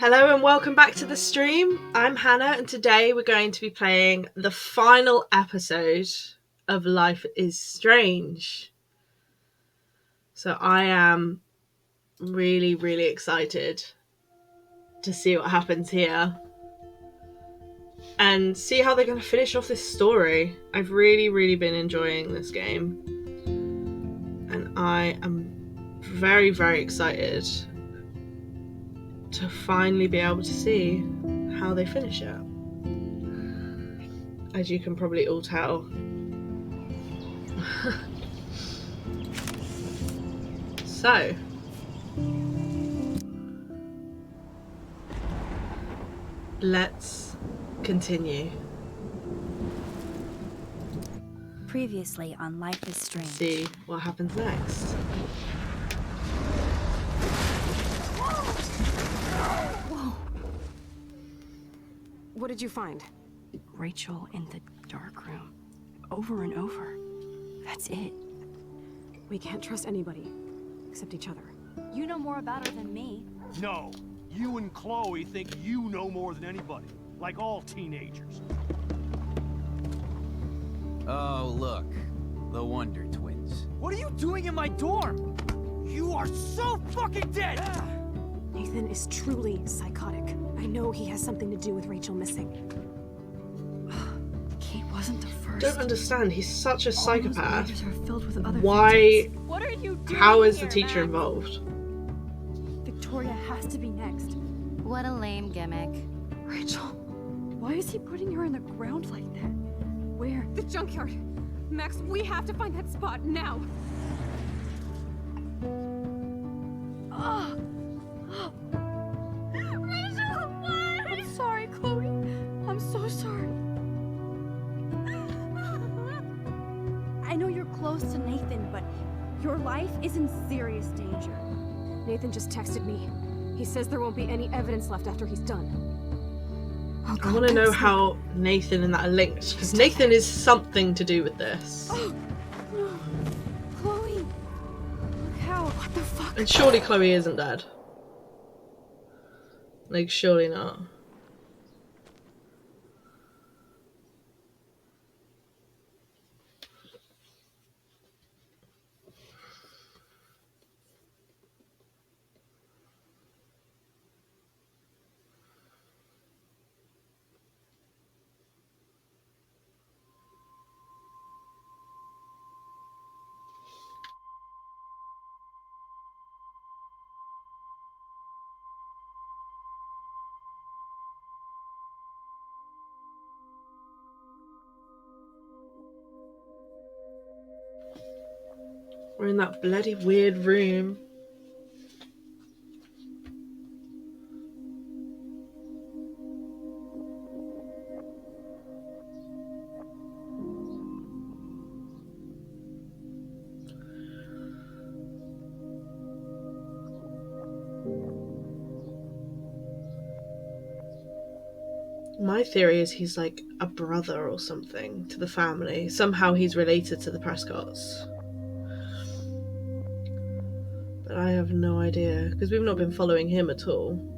Hello and welcome back to the stream. I'm Hannah and today we're going to be playing the final episode of Life is Strange. So I am really excited to see what happens here and see how they're going to finish off this story. I've really been enjoying this game and I am very excited to finally be able to see how they finish it. As you can probably all tell. So, let's continue. Previously on Life is Strange. See what happens next. Whoa. What did you find? Rachel in the dark room. Over and over. That's it. We can't trust anybody, except each other. You know more about her than me. No. You and Chloe think you know more than anybody. Like all teenagers. Oh, look. The Wonder Twins. What are you doing in my dorm? You are so fucking dead! Nathan is truly psychotic. I know he has something to do with Rachel missing. He wasn't the first. Don't understand, he's such a psychopath. All those are filled with other Why? What are you doing? How is the here, teacher Max? involved? Victoria has to be next. What a lame gimmick. Rachel, why is he putting her in the ground like that? Where? The junkyard. Max, we have to find that spot now. Rachel, what? I'm sorry, Chloe. I'm so sorry. I know you're close to Nathan, but your life is in serious danger. Nathan just texted me. He says there won't be any evidence left after he's done. Oh, I want to know how Nathan and that are linked, because Nathan is something to do with this. Oh, no. Chloe. Look how. What the fuck? And surely Chloe isn't dead. Like, surely not. We're in that bloody weird room. My theory is he's like a brother or something to the family. Somehow he's related to the Prescotts. But I have no idea, because we've not been following him at all.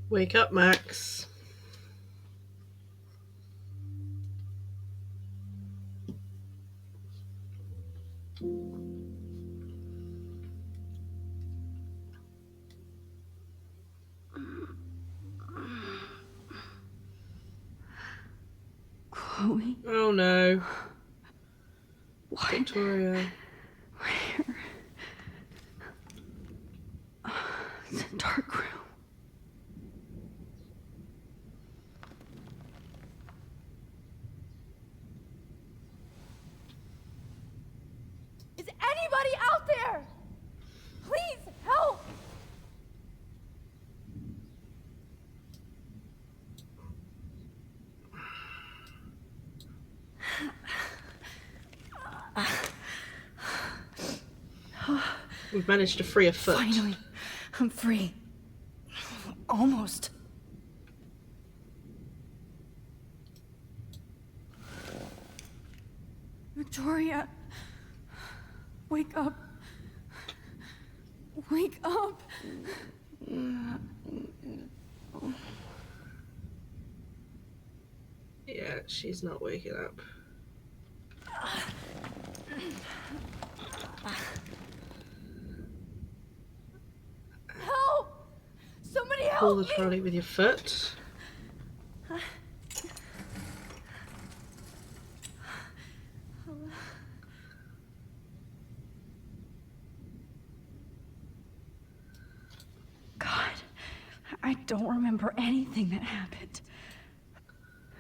Wake up, Max. Chloe? Oh no. What? Victoria. Where? It's a dark room. anybody out there? Please, help! We've managed to free a foot. Finally, I'm free. Almost. Victoria, wake up. Wake up. Yeah, she's not waking up. Help! Somebody help Pull the me! trolley with your foot. God, I don't remember anything that happened.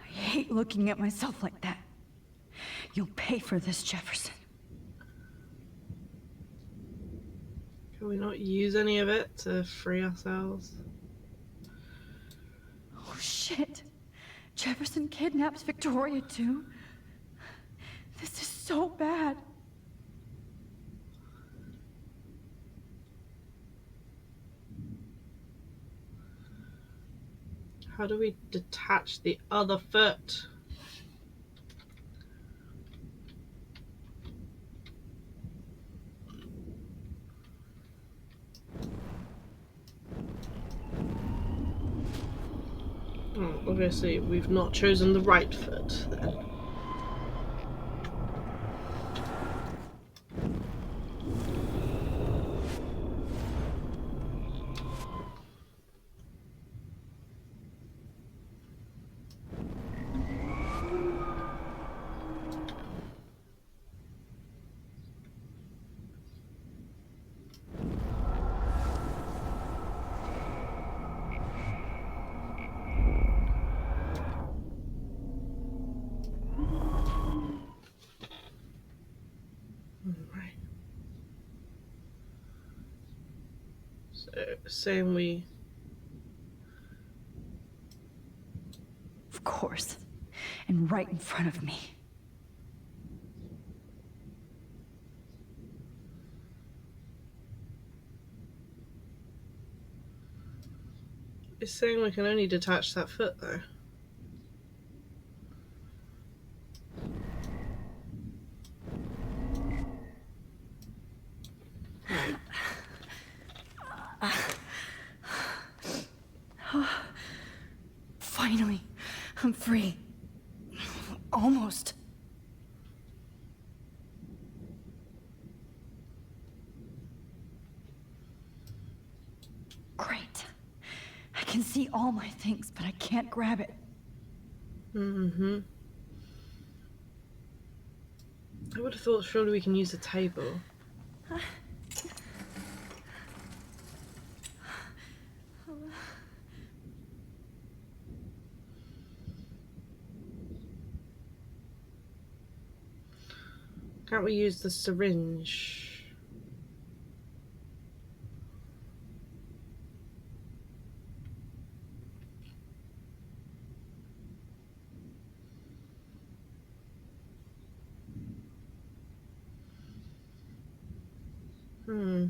I hate looking at myself like that. You'll pay for this, Jefferson. Can we not use any of it to free ourselves? Oh shit. Jefferson kidnaps Victoria too? This is so bad. How do we detach the other foot? Oh, obviously we've not chosen the right foot then. Right. So saying we Of course. And right in front of me. it's saying we can only detach that foot though. Finally, I'm free. Almost. Great. I can see all my things, but I can't grab it. Mm-hmm. I would have thought surely we can use a table. Can't we use the syringe? Hmm.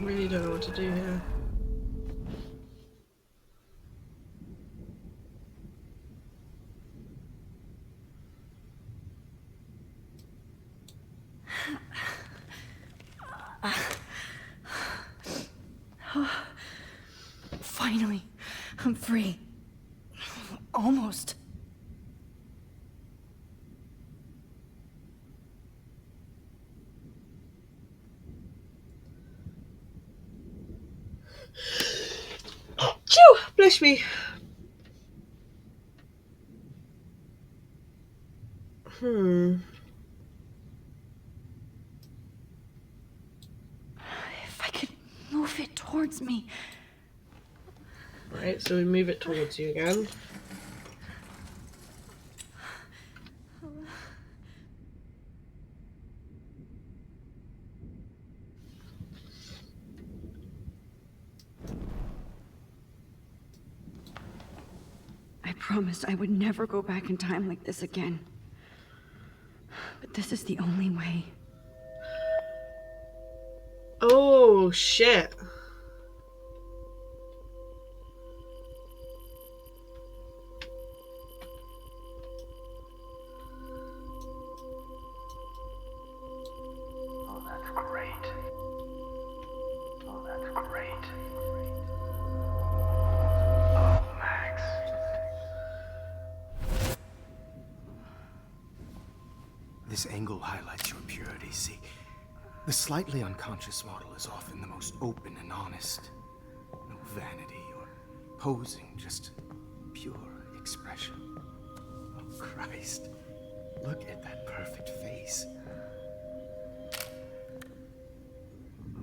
Really don't know what to do here. Finally, I'm free. Almost. Phew! Bless me. towards me. Right, so we move it towards you again. I promised I would never go back in time like this again. But this is the only way. Oh, shit. Oh, that's great. Oh, that's great. Oh, Max. This angle highlights your purity, see? The slightly unconscious model is often the most open and honest. No vanity or posing, just pure expression. Oh, Christ. Look at that perfect face.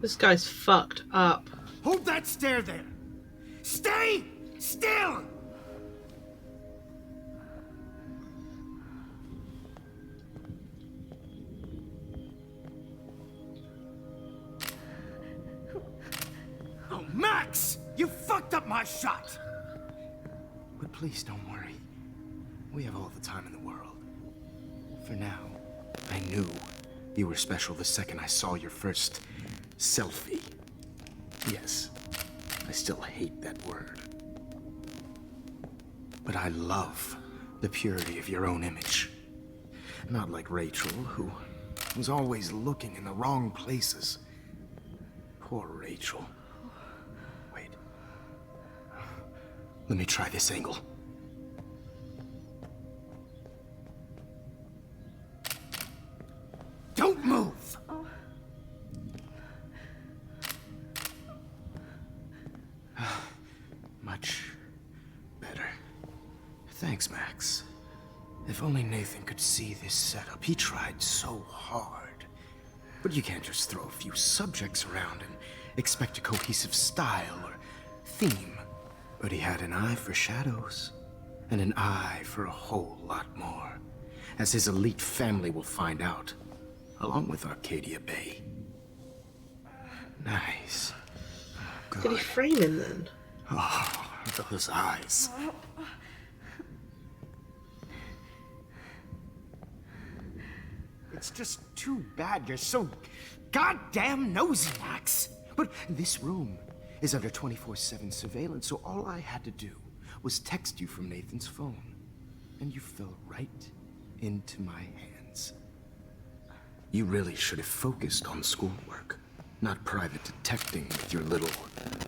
This guy's fucked up. Hold that stare there! Stay still! Oh, Max! You fucked up my shot! But please don't worry. We have all the time in the world. For now, I knew you were special the second I saw your first selfie. Yes, I still hate that word. But I love the purity of your own image. Not like Rachel, who was always looking in the wrong places. Poor Rachel. Wait. Let me try this angle. Don't move! Much better. Thanks, Max. If only Nathan could see this setup. He tried so hard. But you can't just throw a few subjects around and expect a cohesive style or theme. But he had an eye for shadows, and an eye for a whole lot more, as his elite family will find out, along with Arcadia Bay. Nice. Did he frame him then? Oh, those eyes. It's just too bad you're so goddamn nosy, Max. But this room is under 24/7 surveillance, so all I had to do was text you from Nathan's phone. And you fell right into my hands. You really should have focused on schoolwork, not private detecting with your little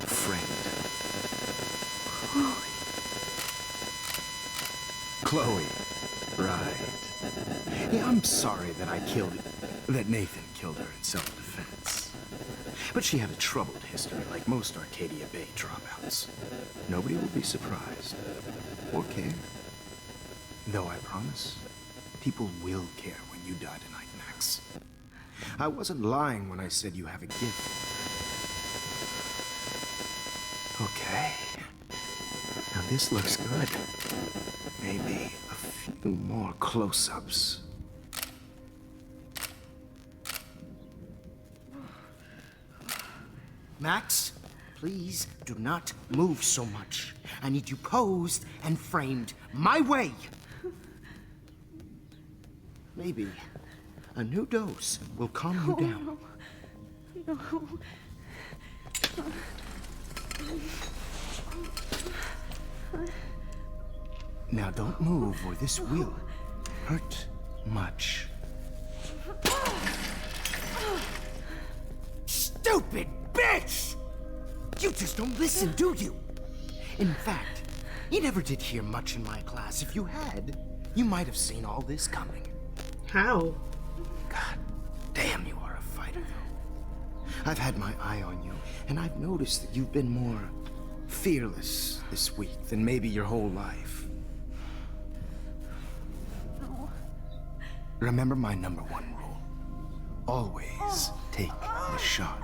friend. Chloe. Right. Yeah, I'm sorry that that Nathan killed her in self-defense. But she had a troubled history, like most Arcadia Bay dropouts. Nobody will be surprised. Or care. Though I promise, people will care when you die tonight, Max. I wasn't lying when I said you have a gift. Okay. Now this looks good. Maybe a few more close-ups. Max, please do not move so much. I need you posed and framed my way. Maybe a new dose will calm you down. Now don't move or this will hurt much. Stupid bitch! You just don't listen, do you? In fact, you never did hear much in my class. If you had, you might have seen all this coming. How? God damn, you are a fighter, though. I've had my eye on you, and I've noticed that you've been more fearless this week than maybe your whole life. Remember my #1 rule. Always take the shot.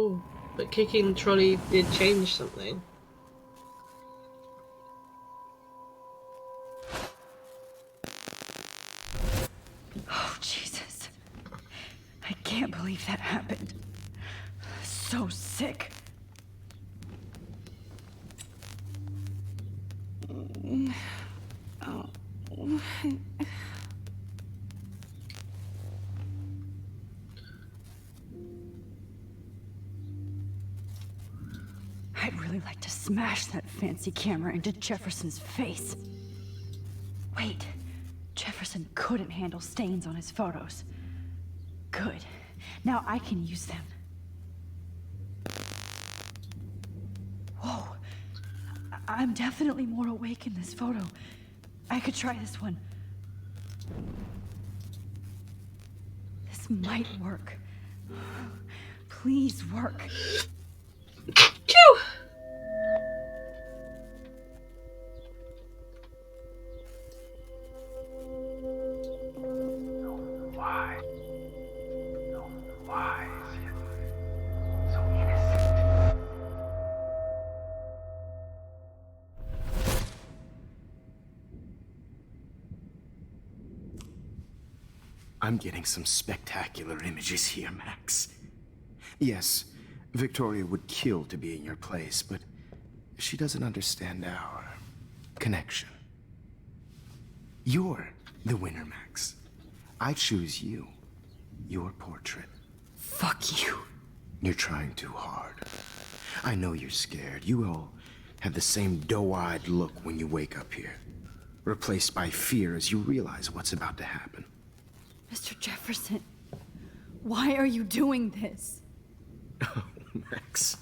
Oh, but kicking the trolley did change something. Oh, Jesus. I can't believe that happened. So sick. I'd really like to smash that fancy camera into Jefferson's face. Wait, Jefferson couldn't handle stains on his photos. Good. Now I can use them. Whoa. I'm definitely more awake in this photo. I could try this one. This might work. Please work. Phew! Why? So wise yet so innocent. I'm getting some spectacular images here, Max. Yes, Victoria would kill to be in your place, but she doesn't understand our connection. You're the winner, Max. I choose you. Your portrait. Fuck you. You're trying too hard. I know you're scared. You all have the same doe-eyed look when you wake up here. Replaced by fear as you realize what's about to happen. Mr. Jefferson, why are you doing this? Oh, Max.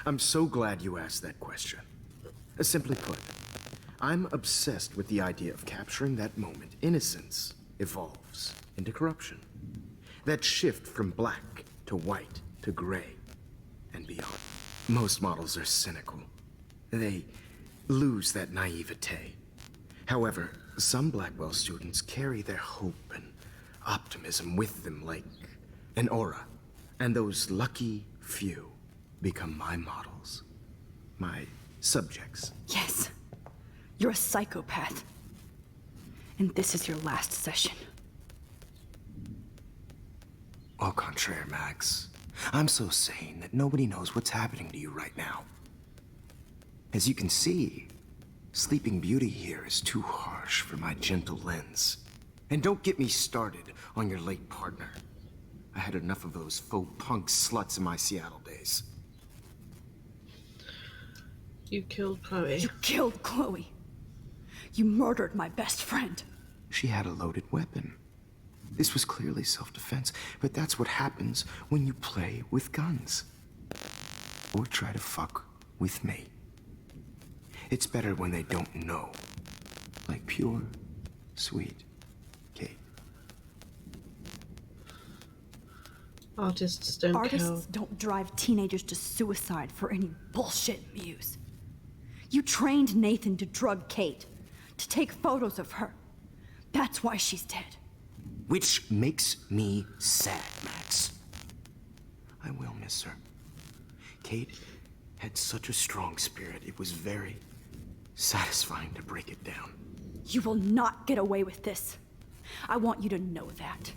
I'm so glad you asked that question. Simply put, I'm obsessed with the idea of capturing that moment. Innocence evolves into corruption. That shift from black to white to gray and beyond. Most models are cynical. They lose that naivete. However, some Blackwell students carry their hope and optimism with them like an aura. And those lucky few become my models. My subjects. Yes, you're a psychopath. And this is your last session. Au contraire, Max. I'm so sane that nobody knows what's happening to you right now. As you can see, Sleeping Beauty here is too harsh for my gentle lens. And don't get me started on your late partner. I had enough of those faux punk sluts in my Seattle days. You killed Chloe. You killed Chloe. You murdered my best friend. She had a loaded weapon. This was clearly self-defense, but that's what happens when you play with guns. Or try to fuck with me. It's better when they don't know. Like pure, sweet Kate. Artists don't Artists kill. don't drive teenagers to suicide for any bullshit muse. You trained Nathan to drug Kate, to take photos of her. That's why she's dead. Which makes me sad, Max. I will miss her. Kate had such a strong spirit, it was very satisfying to break it down. You will not get away with this. I want you to know that.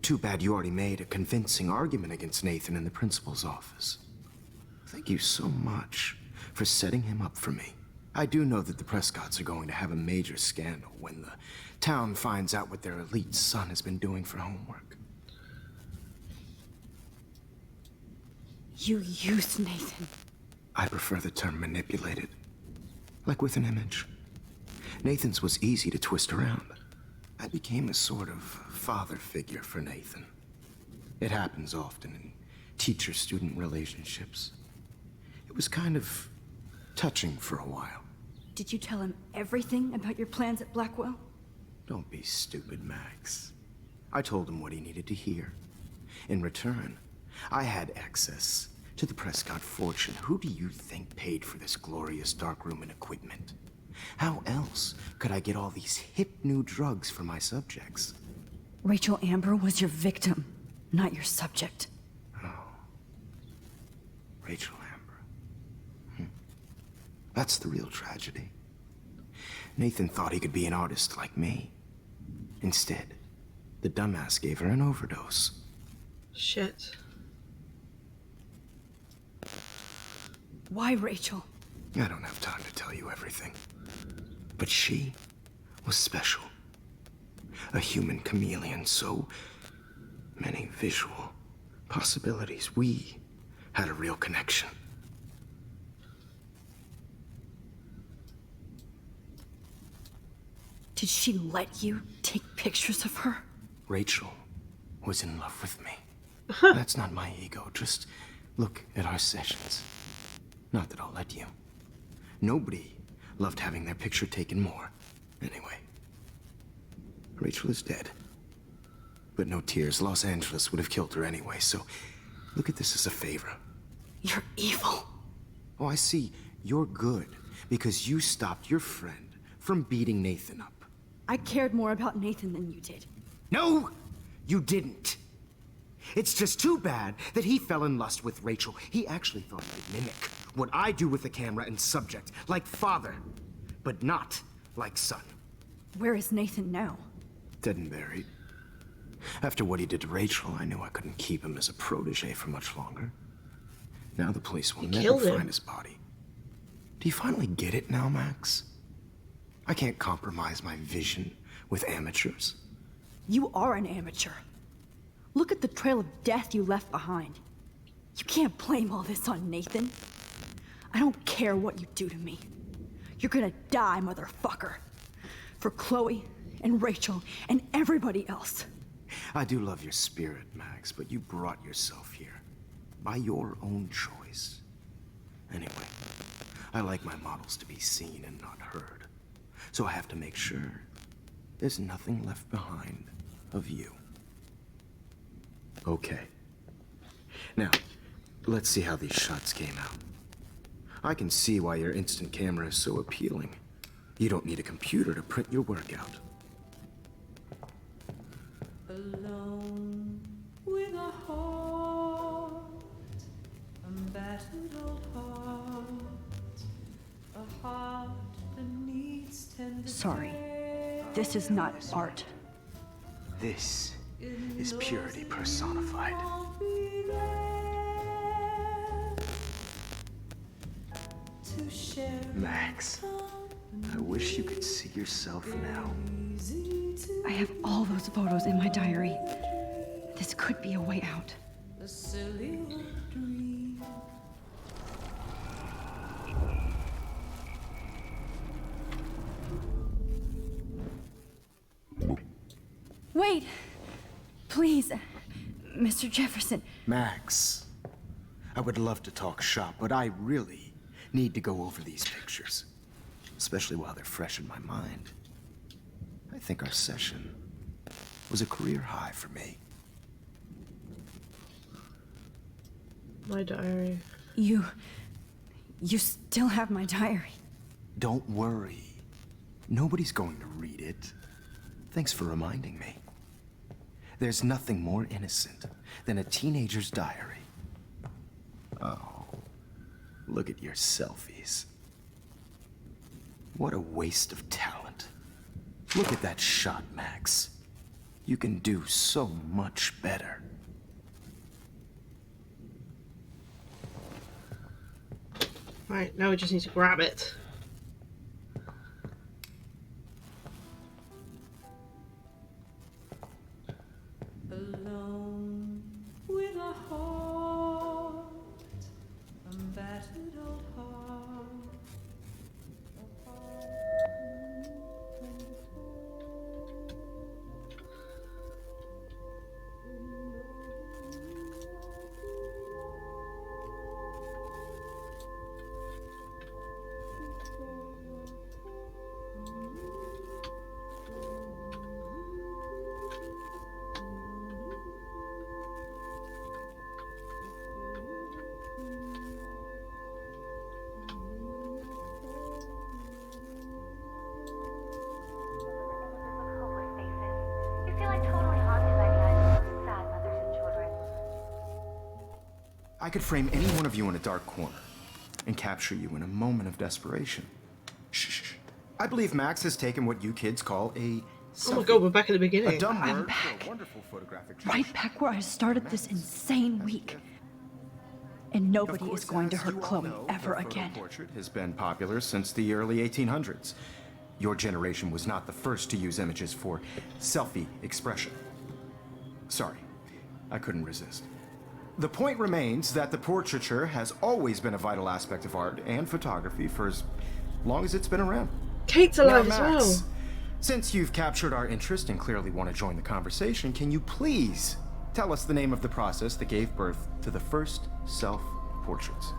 Too bad you already made a convincing argument against Nathan in the principal's office. Thank you so much for setting him up for me. I do know that the Prescotts are going to have a major scandal when the town finds out what their elite son has been doing for homework. You used Nathan. I prefer the term manipulated. Like with an image. Nathan's was easy to twist around. I became a sort of father figure for Nathan. It happens often in teacher-student relationships. It was kind of touching for a while. Did you tell him everything about your plans at Blackwell? Don't be stupid, Max. I told him what he needed to hear. In return, I had access to the Prescott fortune. Who do you think paid for this glorious darkroom and equipment? How else could I get all these hip new drugs for my subjects? Rachel Amber was your victim, not your subject. Rachel Amber. That's the real tragedy. Nathan thought he could be an artist like me. Instead, the dumbass gave her an overdose. Shit. Why Rachel? I don't have time to tell you everything. But she was special. A human chameleon, so many visual possibilities. We had a real connection. Did she let you take pictures of her? Rachel was in love with me. That's not my ego. Just look at our sessions. Not that I'll let you. Nobody loved having their picture taken more. Anyway, Rachel is dead. But no tears. Los Angeles would have killed her anyway, so look at this as a favor. You're evil. Oh, I see. You're good because you stopped your friend from beating Nathan up. I cared more about Nathan than you did. No, you didn't. It's just too bad that he fell in lust with Rachel. He actually thought I'd mimic what I do with the camera and subject, like father, but not like son. Where is Nathan now? Dead and buried. After what he did to Rachel, I knew I couldn't keep him as a protege for much longer. Now the police will never killed him. find his body. Do you finally get it now, Max? I can't compromise my vision with amateurs. You are an amateur. Look at the trail of death you left behind. You can't blame all this on Nathan. I don't care what you do to me. You're gonna die, motherfucker. For Chloe and Rachel and everybody else. I do love your spirit, Max, but you brought yourself here. By your own choice. Anyway, I like my models to be seen and not heard. So I have to make sure there's nothing left behind of you. Okay. Now, let's see how these shots came out. I can see why your instant camera is so appealing. You don't need a computer to print your work out. Alone with a heart, a battered old heart, a heart that needs tender Sorry. This is not art. This is purity personified. Max, I wish you could see yourself now. I have all those photos in my diary. This could be a way out. The silly old dream. Wait! Please, Mr. Jefferson. Max, I would love to talk shop, but I really need to go over these pictures. Especially while they're fresh in my mind. I think our session was a career high for me. My diary. You still have my diary. Don't worry. Nobody's going to read it. Thanks for reminding me. There's nothing more innocent than a teenager's diary. Oh, look at your selfies. What a waste of talent. Look at that shot, Max. You can do so much better. Right, now we just need to grab it. Alone with a heart, a battered old heart, a heart I could frame any one of you in a dark corner and capture you in a moment of desperation. Shh. I believe Max has taken what you kids call a selfie. Oh my god, we're back at the A beginning. dumb I'm word back. for a wonderful photographic Right tradition. back where I started this insane week. And nobody Of course, is going to as hurt you all Chloe know, ever the photo again. portrait has been popular since the early 1800s. Your generation was not the first to use images for selfie expression. Sorry, I couldn't resist. The point remains that the portraiture has always been a vital aspect of art and photography for as long as it's been around. Kate's alive Now, as Max, well. since you've captured our interest and clearly want to join the conversation, can you please tell us the name of the process that gave birth to the first self-portraits?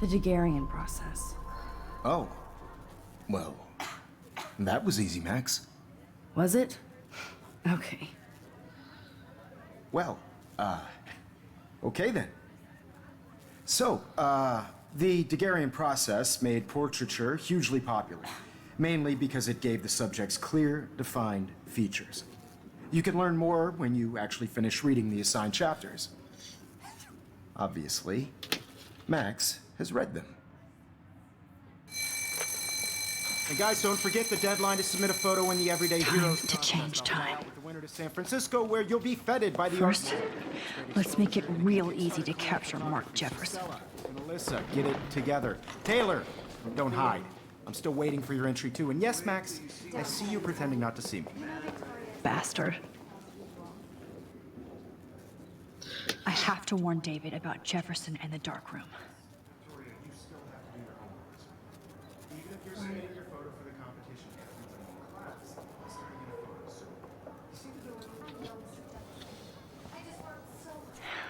The Daguerrean process. Oh. Well, that was easy, Max. Was it? Okay. Well, okay then. So, the Daguerrean process made portraiture hugely popular, mainly because it gave the subjects clear, defined features. You can learn more when you actually finish reading the assigned chapters. Obviously, Max has read them. And guys, don't forget the deadline to submit a photo in the Everyday Heroes to change time. with the winner to San Francisco, where you'll be feted by the First, let's make it real easy to capture Mark Jefferson. And Alyssa, get it together. Taylor, don't hide. I'm still waiting for your entry too. And yes, Max, I see you pretending not to see me. Bastard. I have to warn David about Jefferson and the dark room.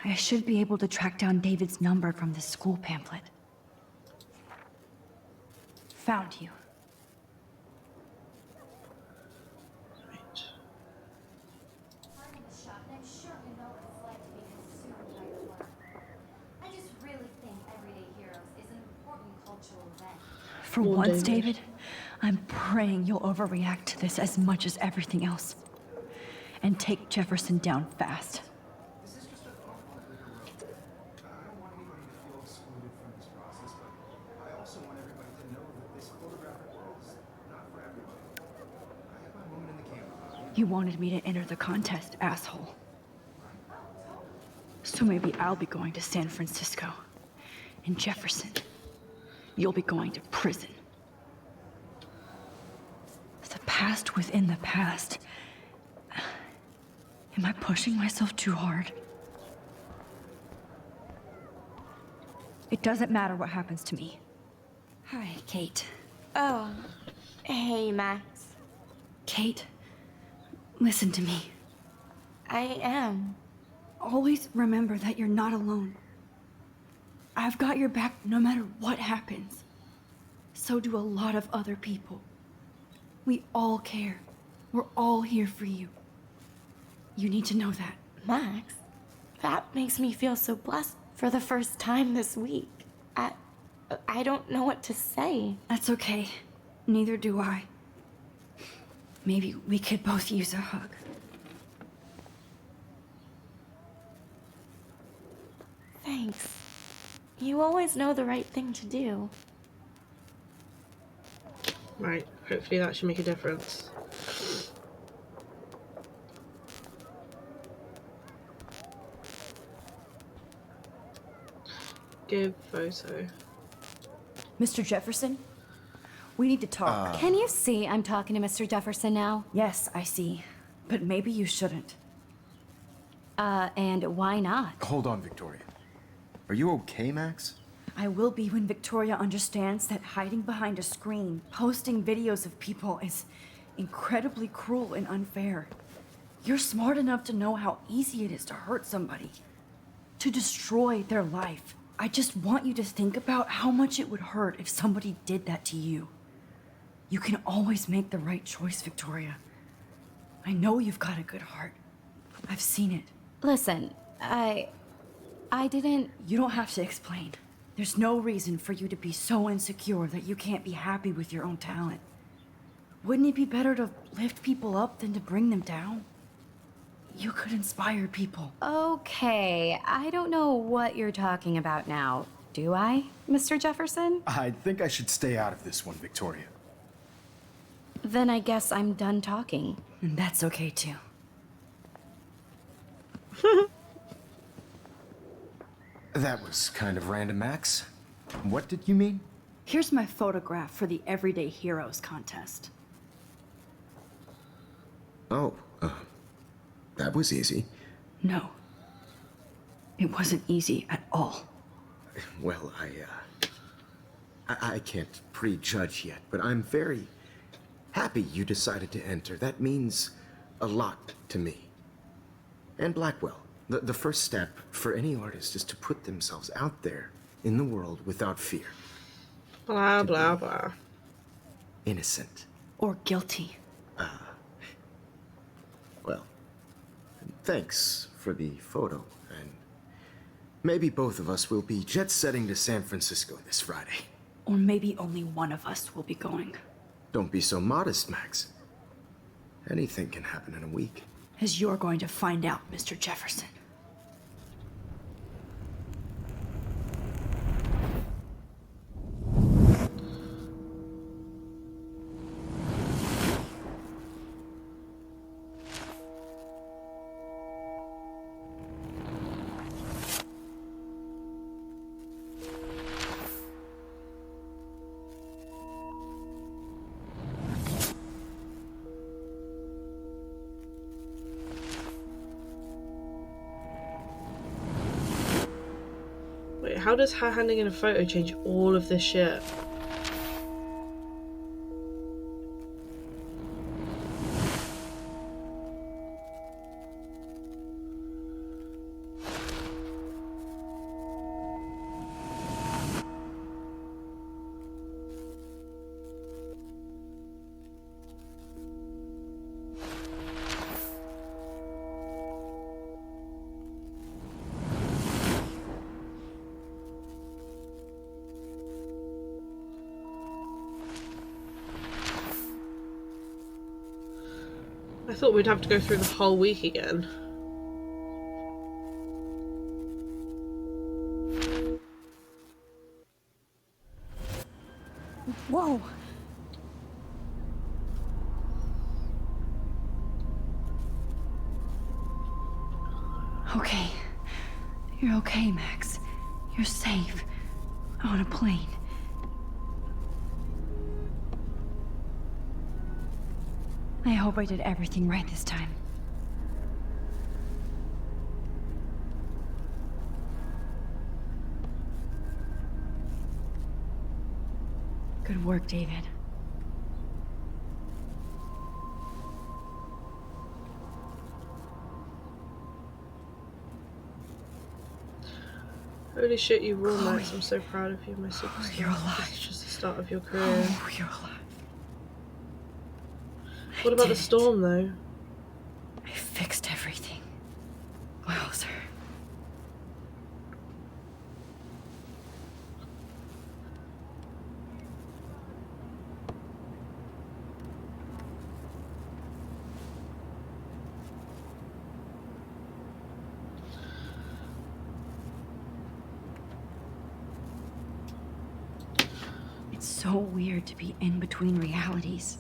I should be able to track down David's number from the school pamphlet. Found you. For Well, once, David. David, I'm praying you'll overreact to this as much as everything else. And take Jefferson down fast. You wanted me to enter the contest, asshole. So maybe I'll be going to San Francisco. And Jefferson, you'll be going to prison. The past within the past. Am I pushing myself too hard? It doesn't matter what happens to me. Hi, Kate. Oh, hey, Max. Kate, listen to me. I am. Always remember that you're not alone. I've got your back no matter what happens. So do a lot of other people. We all care. We're all here for you. You need to know that. Max, that makes me feel so blessed for the first time this week. I don't know what to say. That's okay. Neither do I. Maybe we could both use a hug. Thanks. You always know the right thing to do. Right, hopefully that should make a difference. Give photo. Mr. Jefferson, we need to talk. Can you see I'm talking to Mr. Jefferson now? Yes, I see. But maybe you shouldn't. And why not? Hold on, Victoria. Are you okay, Max? I will be when Victoria understands that hiding behind a screen, posting videos of people is incredibly cruel and unfair. You're smart enough to know how easy it is to hurt somebody, to destroy their life. I just want you to think about how much it would hurt if somebody did that to you. You can always make the right choice, Victoria. I know you've got a good heart. I've seen it. Listen, I didn't... You don't have to explain. There's no reason for you to be so insecure that you can't be happy with your own talent. Wouldn't it be better to lift people up than to bring them down? You could inspire people. Okay, I don't know what you're talking about now. Do I, Mr. Jefferson? I think I should stay out of this one, Victoria. Then I guess I'm done talking. And that's okay too. That was kind of random, Max. What did you mean? Here's my photograph for the Everyday Heroes contest. Oh, that was easy. No. It wasn't easy at all. Well, I can't prejudge yet, but I'm very happy you decided to enter. That means a lot to me. And Blackwell. The first step for any artist is to put themselves out there in the world without fear. Blah, blah, blah. Innocent. Or guilty. Well, thanks for the photo, and maybe both of us will be jet-setting to San Francisco this Friday. Or maybe only one of us will be going. Don't be so modest, Max. Anything can happen in a week. As you're going to find out, Mr. Jefferson. Wait, how does her handing in a photo change all of this shit? I thought we'd have to go through the whole week again. Whoa! Okay. You're okay, Max. You're safe. On a plane. I hope I did everything right this time. Good work, David. Holy shit, you rule, Max. I'm so proud of you, my superstar. You're alive. This is just the start of your career. Oh, you're alive. What about the storm, though? I fixed everything. Wowzer. It's so weird to be in between realities.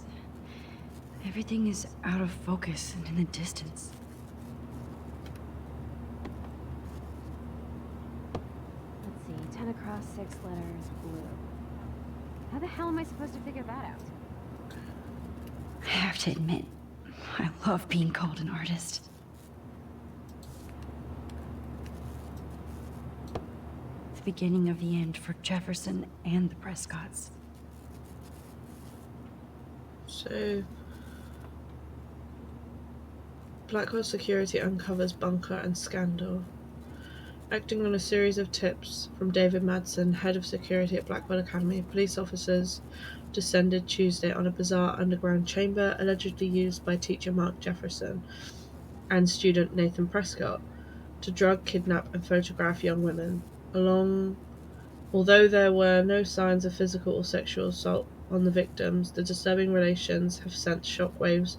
Everything is out of focus and in the distance. Let's see, 10 across, 6 letters, blue. How the hell am I supposed to figure that out? I have to admit, I love being called an artist. The beginning of the end for Jefferson and the Prescotts. So, Blackwell Security uncovers bunker and scandal. Acting on a series of tips from David Madsen, head of security at Blackwell Academy, police officers descended Tuesday on a bizarre underground chamber allegedly used by teacher Mark Jefferson and student Nathan Prescott to drug, kidnap, and photograph young women. Although there were no signs of physical or sexual assault on the victims, the disturbing relations have sent shockwaves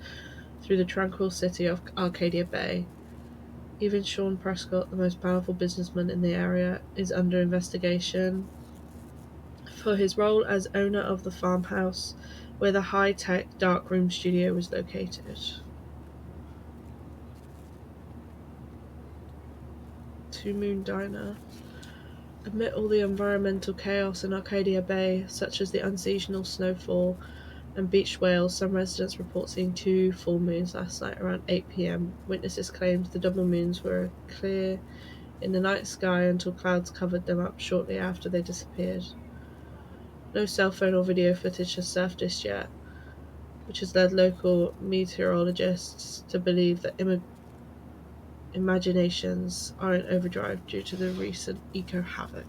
through the tranquil city of Arcadia Bay. Even Sean Prescott, the most powerful businessman in the area, is under investigation for his role as owner of the farmhouse where the high-tech darkroom studio was located. Two Moon Diner. Amid all the environmental chaos in Arcadia Bay, such as the unseasonal snowfall and beached whales, some residents report seeing two full moons last night around 8 p.m. Witnesses claimed the double moons were clear in the night sky until clouds covered them up shortly after they disappeared. No cell phone or video footage has surfaced yet, which has led local meteorologists to believe that imaginations are in overdrive due to the recent eco-havoc.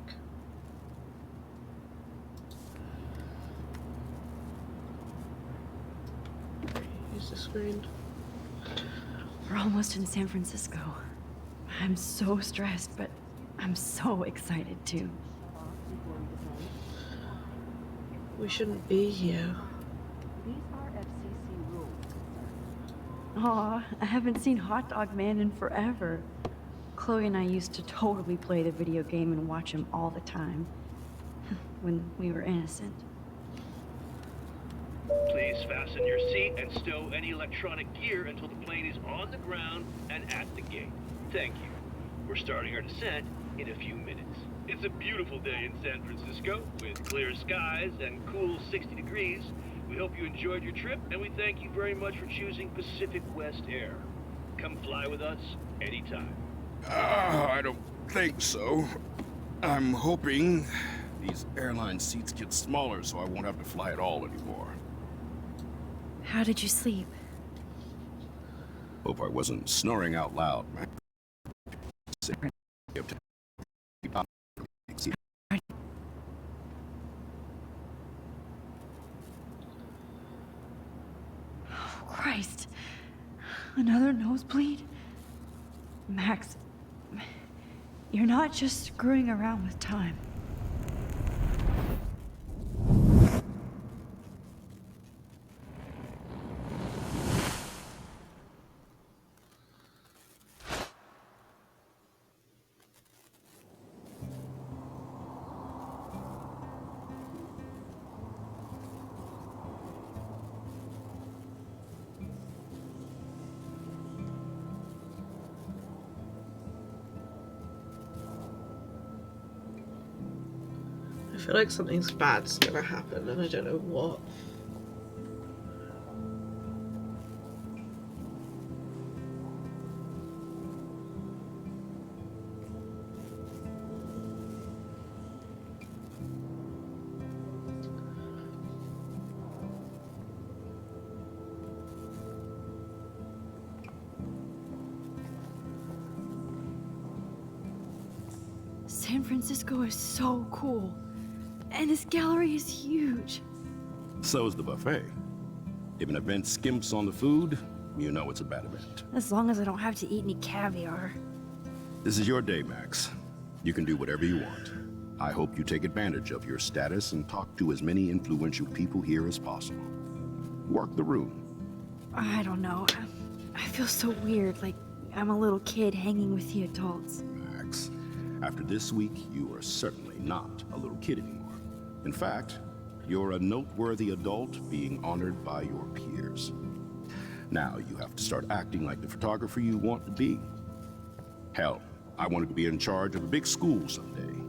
Use the screen. We're almost in San Francisco. I'm so stressed, but I'm so excited too. We shouldn't be here. Aw, I haven't seen Hot Dog Man in forever. Chloe and I used to totally play the video game and watch him all the time. When we were innocent. Please fasten your seat and stow any electronic gear until the plane is on the ground and at the gate. Thank you. We're starting our descent in a few minutes. It's a beautiful day in San Francisco with clear skies and cool 60 degrees. We hope you enjoyed your trip, and we thank you very much for choosing Pacific West Air. Come fly with us anytime. I don't think so. I'm hoping these airline seats get smaller so I won't have to fly at all anymore. How did you sleep? Hope I wasn't snoring out loud, man. Oh, Christ. Another nosebleed? Max, you're not just screwing around with time. I feel like something's bad's gonna happen and I don't know what. San Francisco is so cool. And this gallery is huge. So's the buffet. If an event skimps on the food, you know it's a bad event. As long as I don't have to eat any caviar. This is your day, Max. You can do whatever you want. I hope you take advantage of your status and talk to as many influential people here as possible. Work the room. I don't know. I feel so weird, like I'm a little kid hanging with the adults. Max, after this week, you are certainly not a little kid anymore. In fact, you're a noteworthy adult being honored by your peers. Now you have to start acting like the photographer you want to be. Hell, I wanted to be in charge of a big school someday.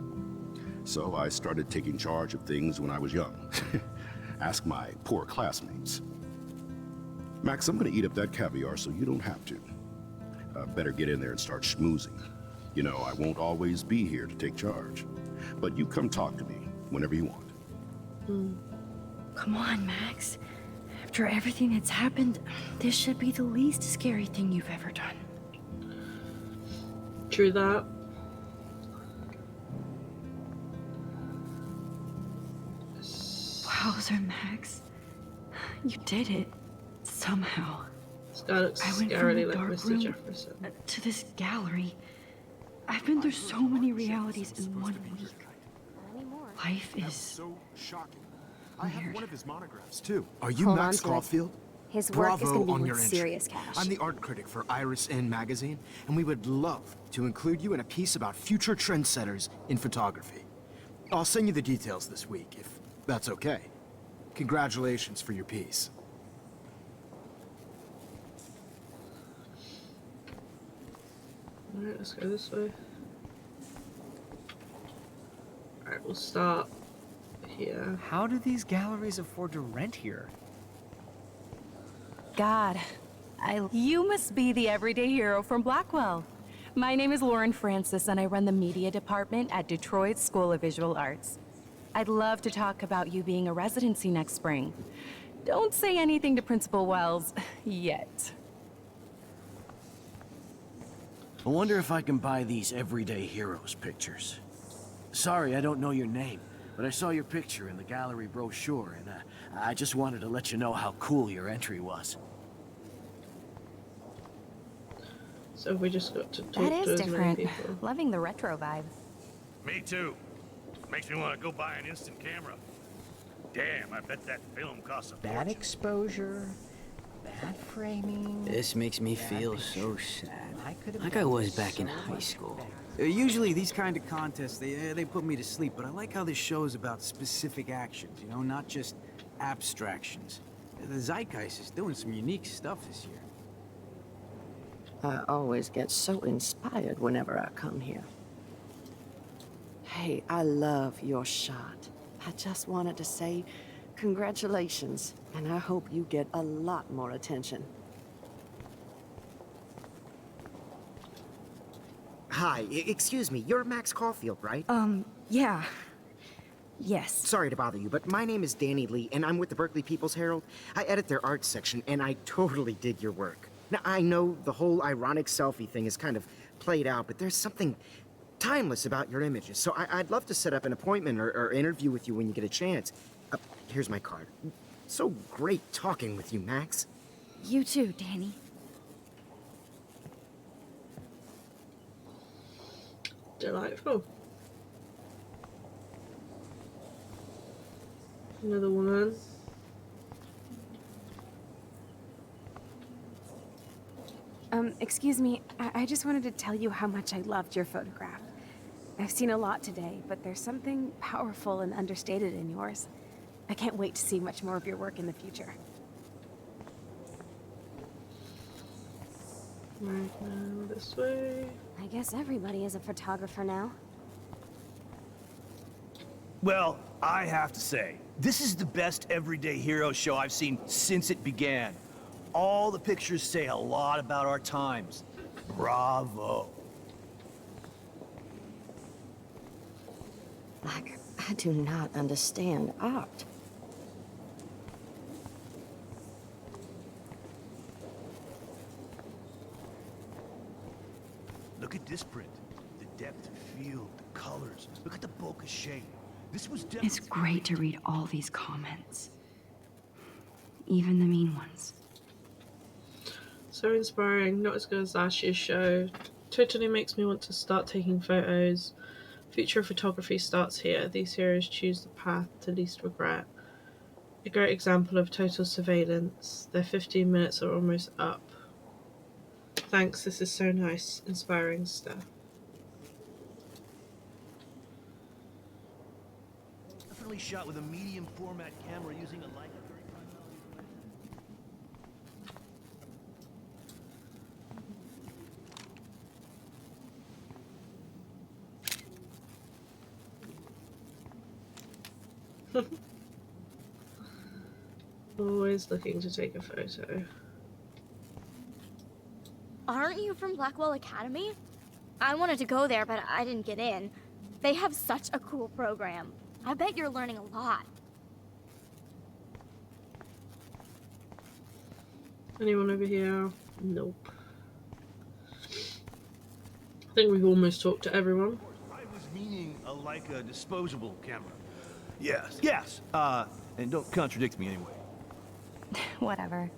So I started taking charge of things when I was young. Ask my poor classmates. Max, I'm gonna eat up that caviar so you don't have to. Better get in there and start schmoozing. You know, I won't always be here to take charge. But you come talk to me whenever you want. Come on, Max. After everything that's happened, this should be the least scary thing you've ever done. True that. Wowzer, Max. You did it. Somehow. This guy looks I went scarily from the like dark Mr. room Jefferson. to this gallery. I've been through so many realities in 1 week. Life is So shocking. I have one of his monographs too. Are you Hold Max on to it. Caulfield? His work is Bravo going to on be your worth entry. serious cash. I'm the art critic for Iris N magazine, and we would love to include you in a piece about future trendsetters in photography. I'll send you the details this week, if that's okay. Congratulations for your piece. Alright, let's go this way. Alright, we'll start here. How do these galleries afford to rent here? God, you must be the everyday hero from Blackwell. My name is Lauren Francis, and I run the media department at Detroit School of Visual Arts. I'd love to talk about you being a residency next spring. Don't say anything to Principal Wells yet. I wonder if I can buy these everyday heroes pictures. Sorry, I don't know your name, but I saw your picture in the gallery brochure, and I just wanted to let you know how cool your entry was. So we just got to talk That to is as many different. people. Loving the retro vibe. Me too. Makes me want to go buy an instant camera. Damn, I bet that film costs a Bad fortune. exposure, bad framing. This makes me feel so sad. could've Like I done was back so in high much school. better. Usually these kind of contests, they put me to sleep, but I like how this show is about specific actions, you know, not just abstractions. The Zeitgeist is doing some unique stuff this year. I always get so inspired whenever I come here. Hey, I love your shot. I just wanted to say congratulations, and I hope you get a lot more attention. Hi, excuse me, you're Max Caulfield, right? Yeah. Yes. Sorry to bother you, but my name is Danny Lee, and I'm with the Berkeley People's Herald. I edit their arts section, and I totally dig your work. Now, I know the whole ironic selfie thing is kind of played out, but there's something timeless about your images, so I'd love to set up an appointment or interview with you when you get a chance. Here's my card. So great talking with you, Max. You too, Danny. Delightful. Another woman. Excuse me, I just wanted to tell you how much I loved your photograph. I've seen a lot today, but there's something powerful and understated in yours. I can't wait to see much more of your work in the future. Right now, this way. I guess everybody is a photographer now. Well, I have to say, this is the best everyday hero show I've seen since it began. All the pictures say a lot about our times. Bravo. Like, I do not understand art. Look at this print. The depth of field, the colors. Look at the bokeh shape. This was It's great to read all these comments. Even the mean ones. So inspiring, not as good as last year's show. Totally makes me want to start taking photos. Future of photography starts here. These heroes choose the path to least regret. A great example of total surveillance. Their 15 minutes are almost up. Thanks, this is so nice. Inspiring stuff. definitely shot with a medium format camera using a Leica 35mm. Always looking to take a photo. Aren't you from Blackwell Academy? I wanted to go there, but I didn't get in. They have such a cool program. I bet you're learning a lot. Anyone over here? Nope. I think we've almost talked to everyone. I was meaning a Leica disposable camera. Yes, yes. And don't contradict me anyway. Whatever.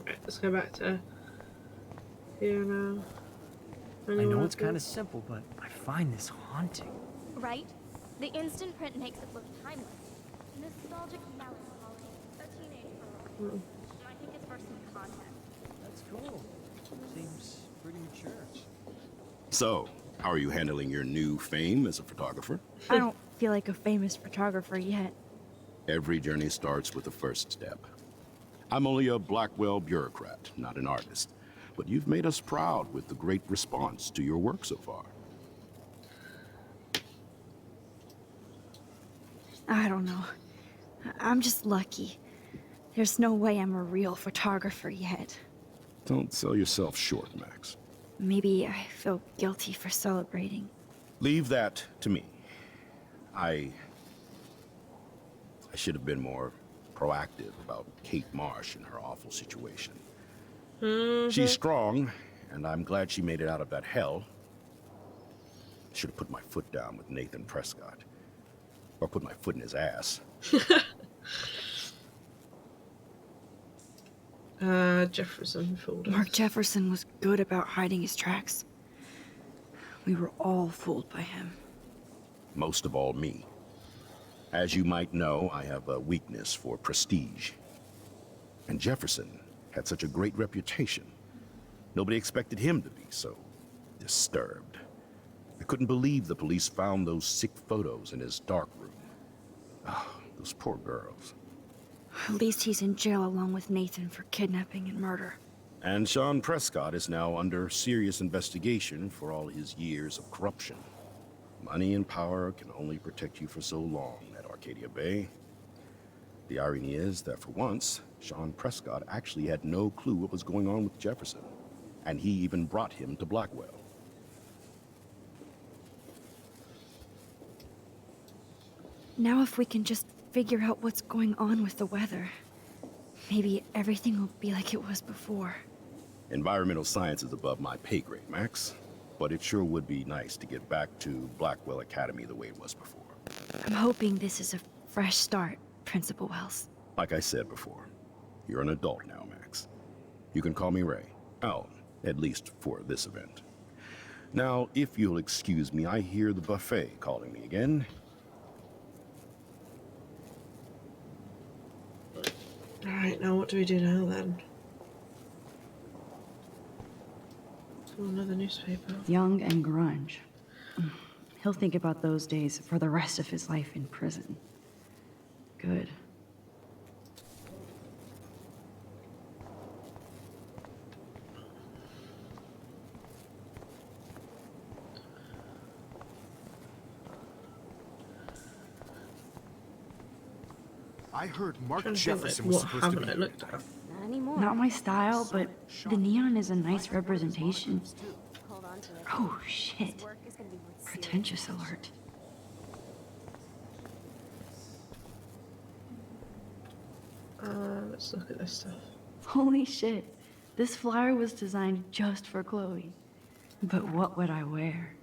Right, let's go back to here now. I know Anyone it's kind of simple, but I find this haunting. Right? The instant print makes it look timeless. Nostalgic melancholy. A teenage girl. I think it's for some content. That's cool. Seems pretty mature. So, how are you handling your new fame as a photographer? I don't feel like a famous photographer yet. Every journey starts with the first step. I'm only a Blackwell bureaucrat, not an artist. But you've made us proud with the great response to your work so far. I don't know. I'm just lucky. There's no way I'm a real photographer yet. Don't sell yourself short, Max. Maybe I feel guilty for celebrating. Leave that to me. I should have been more proactive about Kate Marsh and her awful situation. She's strong, and I'm glad she made it out of that hell. Should have put my foot down with Nathan Prescott. Or put my foot in his ass. Jefferson fooled us. Mark Jefferson was good about hiding his tracks. We were all fooled by him. Most of all, me. As you might know, I have a weakness for prestige. And Jefferson had such a great reputation. Nobody expected him to be so disturbed. I couldn't believe the police found those sick photos in his dark room. Oh, those poor girls. At least he's in jail along with Nathan for kidnapping and murder. And Sean Prescott is now under serious investigation for all his years of corruption. Money and power can only protect you for so long at Arcadia Bay. The irony is that for once, Sean Prescott actually had no clue what was going on with Jefferson. And he even brought him to Blackwell. Now if we can just figure out what's going on with the weather, maybe everything will be like it was before. Environmental science is above my pay grade, Max. But it sure would be nice to get back to Blackwell Academy the way it was before. I'm hoping this is a fresh start, Principal Wells. Like I said before, you're an adult now, Max. You can call me Ray. Oh, at least for this event. Now, if you'll excuse me, I hear the buffet calling me again. Alright, now what do we do now then? Oh, another newspaper. Young and grunge. He'll think about those days for the rest of his life in prison. Good. I heard Mark Trying to Jefferson think, was like, supposed to what be haven't I looked at? Not anymore. Not my style, but the neon is a nice representation. Hold on to it. Oh, shit. His work is gonna be worth Pretentious alert. Let's look at this stuff. Holy shit. This flyer was designed just for Chloe. But what would I wear?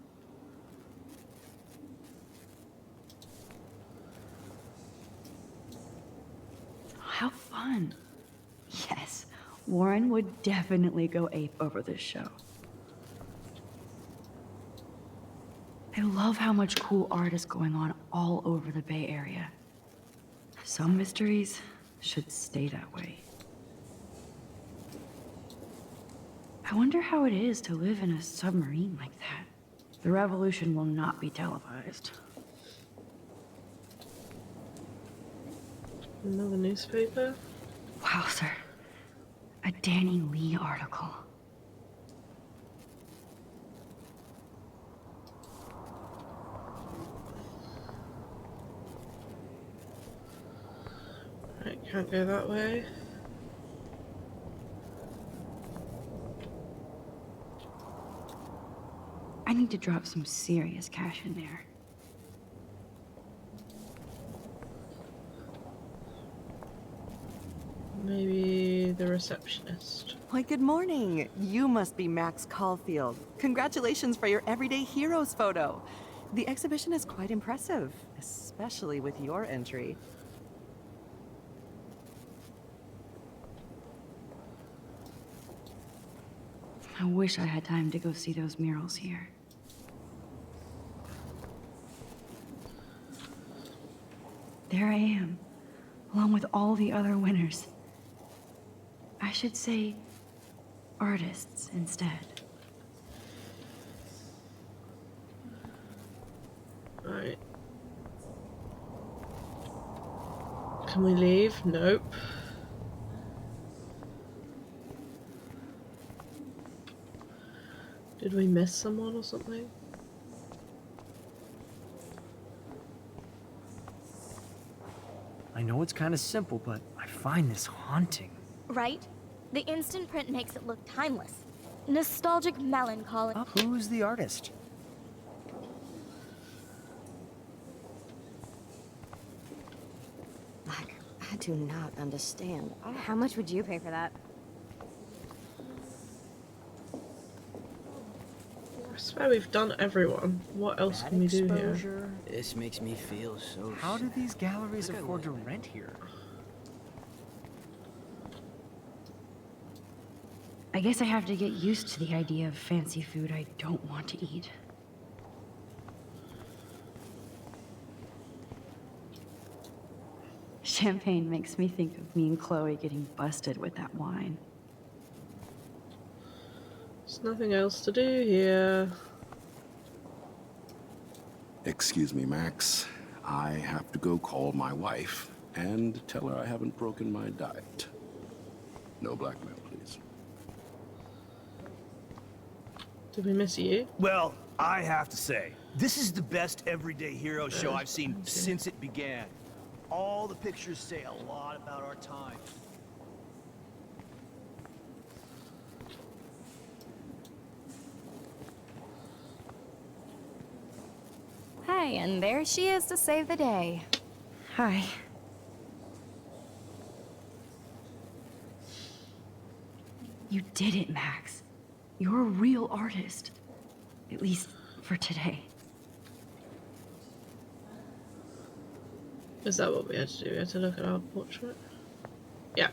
How fun. Yes, Warren would definitely go ape over this show. I love how much cool art is going on all over the Bay Area. Some mysteries should stay that way. I wonder how it is to live in a submarine like that. The revolution will not be televised. Another newspaper? Wow, sir. A Danny Lee article. Right, can't go that way. I need to drop some serious cash in there. Maybe the receptionist. Why, good morning. You must be Max Caulfield. Congratulations for your Everyday Heroes photo. The exhibition is quite impressive, especially with your entry. I wish I had time to go see those murals here. There I am, along with all the other winners. I should say artists instead. Right. Can we leave? Nope. Did we miss someone or something? I know it's kind of simple, but I find this haunting. Right? The instant print makes it look timeless. Nostalgic melancholy. Who's the artist? I do not understand. How much would you pay for that? I swear we've done everyone. What else can we do here? This makes me feel so How do sad. these galleries Look at afford to what- rent here? I guess I have to get used to the idea of fancy food I don't want to eat. Champagne makes me think of me and Chloe getting busted with that wine. There's nothing else to do here. Excuse me, Max. I have to go call my wife and tell her I haven't broken my diet. No blackmail, please. Did we miss you? Well, I have to say, this is the best everyday hero show I've seen since it began. All the pictures say a lot about our time. Hi, and there she is to save the day. Hi. You did it, Max. You're a real artist. At least for today. Is that what we had to do? We had to look at our portrait? Yeah.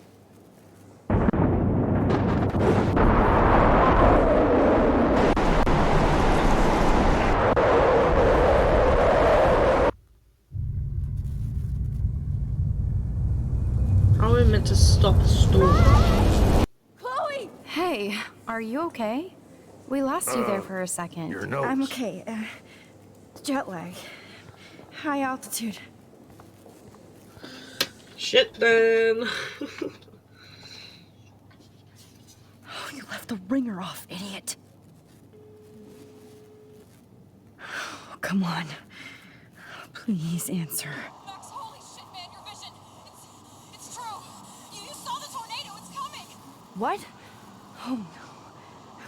How are we meant to stop a storm? Chloe! Hey, are you okay? We lost you there for a second. Your nose. I'm okay. Jet lag. High altitude. Shit then. Oh, you left the ringer off, idiot. Oh, come on. Please answer. Max, holy shit, man, your vision. It's true. You saw the tornado. It's coming. What? Oh no.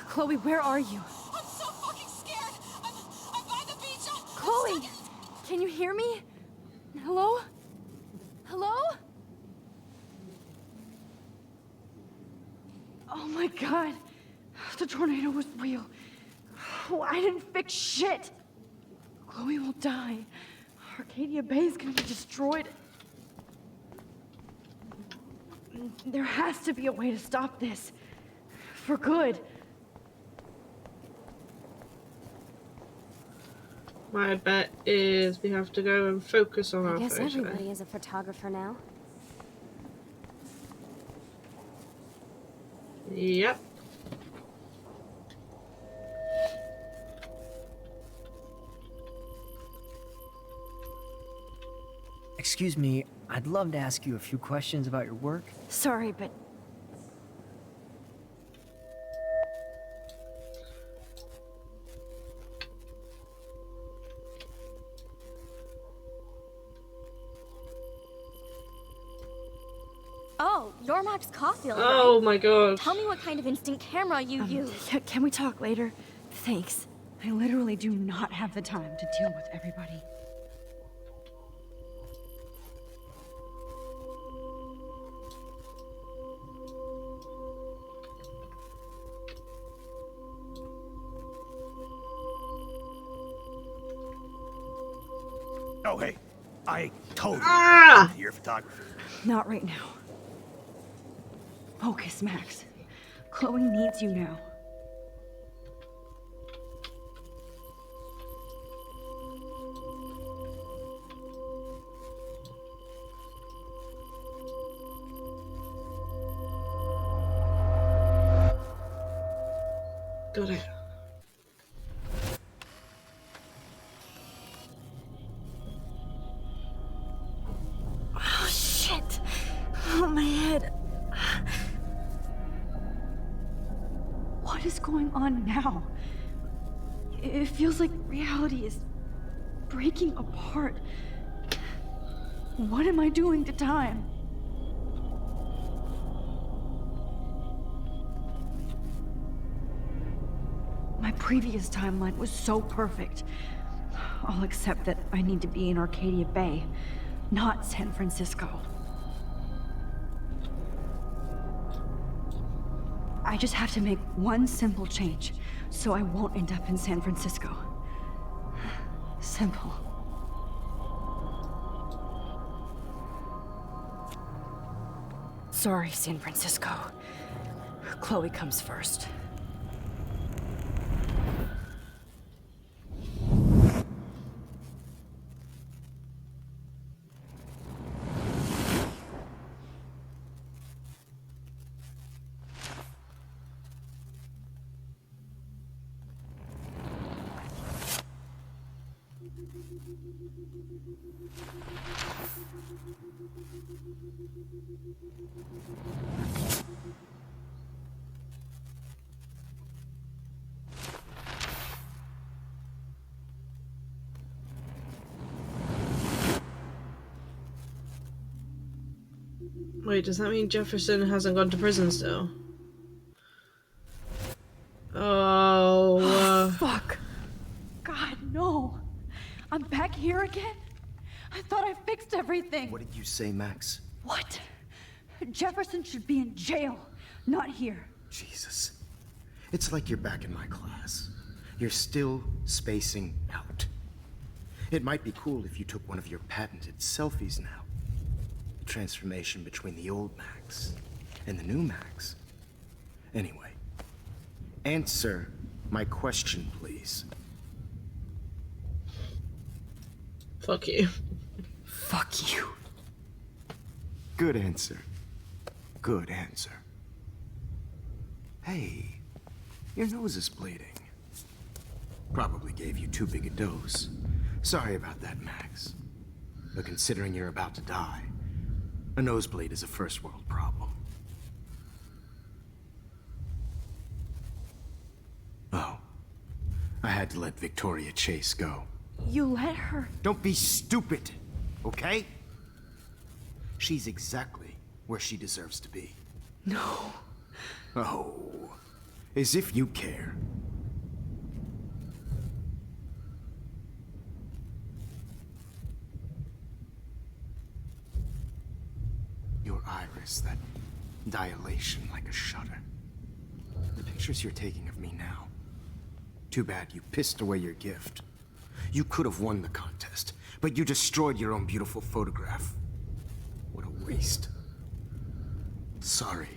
Chloe, where are you? I'm so fucking scared. I'm by the beach. Chloe! Can you hear me? Hello? Hello? Oh my god. The tornado was real. Oh, I didn't fix shit. Chloe will die. Arcadia Bay is gonna be destroyed. There has to be a way to stop this. For good. My bet is we have to go and focus on I our guess photo. everybody is a photographer now. Yep. Excuse me, I'd love to ask you a few questions about your work. Sorry, but Oh, you're Max Caulfield, Oh right? my god. Tell me what kind of instant camera you use. can we talk later? Thanks. I literally do not have the time to deal with everybody. Oh, hey, I totally Ah! your photography. Not right now. Focus, Max. Chloe needs you now. Got it. Oh, shit. Oh, my head. What is going on now? It feels like reality is breaking apart. What am I doing to time? My previous timeline was so perfect. All except that I need to be in Arcadia Bay, not San Francisco. I just have to make one simple change, so I won't end up in San Francisco. Simple. Sorry, San Francisco. Chloe comes first. Wait, does that mean Jefferson hasn't gone to prison still? Oh. Fuck. God, no. I'm back here again? I thought I fixed everything. What did you say, Max? What? Jefferson should be in jail, not here. Jesus. It's like you're back in my class. You're still spacing out. It might be cool if you took one of your patented selfies now. The transformation between the old Max and the new Max. Anyway, answer my question, please. Fuck you. Fuck you. Good answer. Good answer. Hey, your nose is bleeding. Probably gave you too big a dose. Sorry about that, Max. But considering you're about to die, a nosebleed is a first world problem. Oh, I had to let Victoria Chase go. You let her? Don't be stupid, okay? She's exactly where she deserves to be. No. Oh, as if you care. Your iris, that dilation like a shutter. The pictures you're taking of me now. Too bad you pissed away your gift. You could have won the contest, but you destroyed your own beautiful photograph. What a waste. Sorry,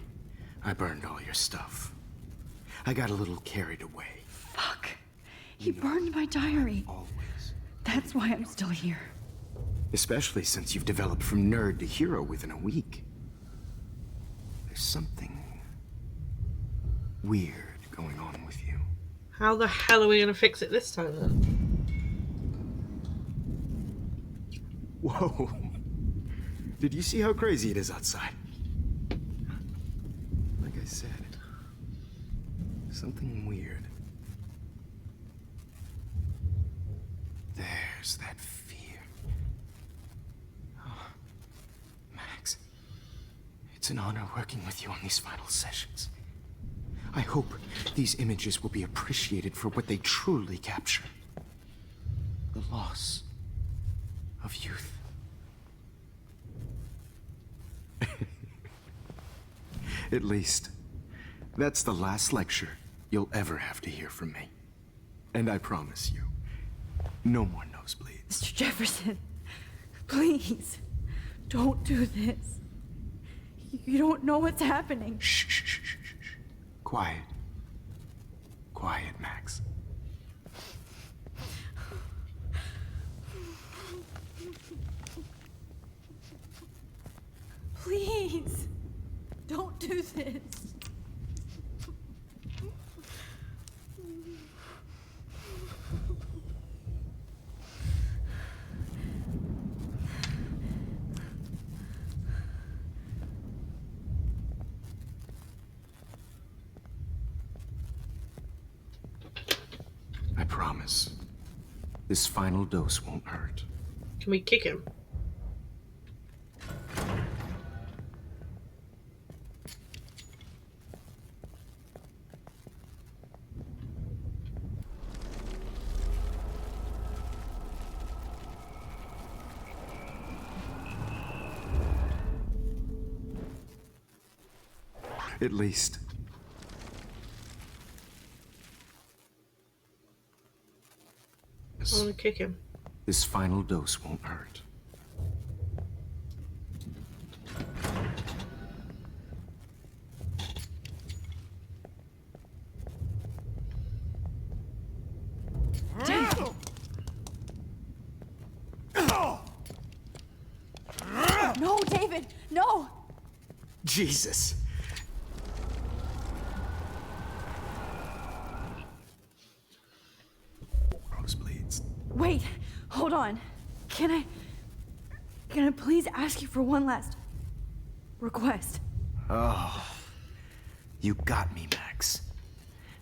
I burned all your stuff. I got a little carried away. Fuck. He burned my diary. Always. That's why I'm still here. Especially since you've developed from nerd to hero within a week. There's something weird going on with you. How the hell are we going to fix it this time then? Whoa. Did you see how crazy it is outside? Like I said, something weird. There's that fear. Oh, Max, it's an honor working with you on these final sessions. I hope these images will be appreciated for what they truly capture. The loss of youth. At least, that's the last lecture you'll ever have to hear from me. And I promise you, no more nosebleeds. Mr. Jefferson, please, don't do this. You don't know what's happening. Shh, shh, shh, shh, shh. Quiet. Quiet, Max. Please, don't do this. promise. This final dose won't hurt. Can we kick him? At least. I want to kick him. This final dose won't hurt. No, David, no! Jesus. Nosebleeds. Wait, hold on. Can I please ask you for one last request? Oh, you got me, Max.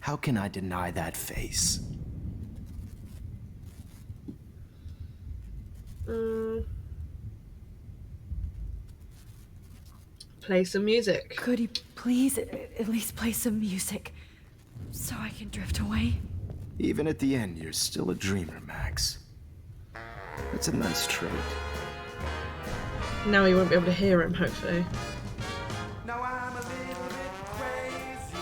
How can I deny that face? Play some music. Could you please at least play some music so I can drift away? Even at the end, you're still a dreamer, Max. That's a nice trait. Now you won't be able to hear him, hopefully. Now I'm a little bit crazy,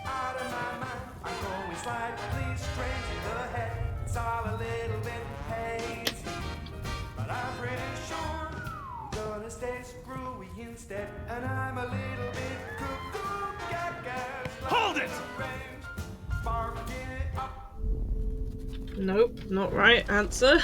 out of my mind. I'm going slightly strange in the head. It's all a little bit hazy, but I'm pretty sure I'm gonna stay screwy instead. And I'm a little bit cuckoo, gaga. Hold it! Sparking it up. Nope, not right answer.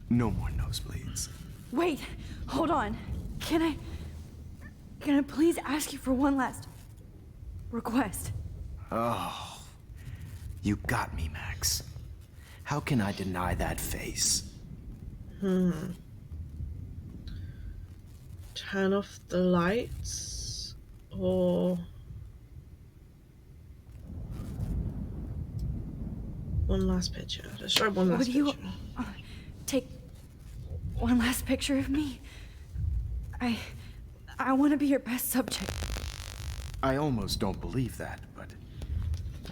No more nosebleeds. Wait, hold on. Can I please ask you for one last request? Oh, you got me, Max. How can I deny that face? Turn off the lights, or one last picture. Let's try one last Would you picture. take one last picture of me? I want to be your best subject. I almost don't believe that, but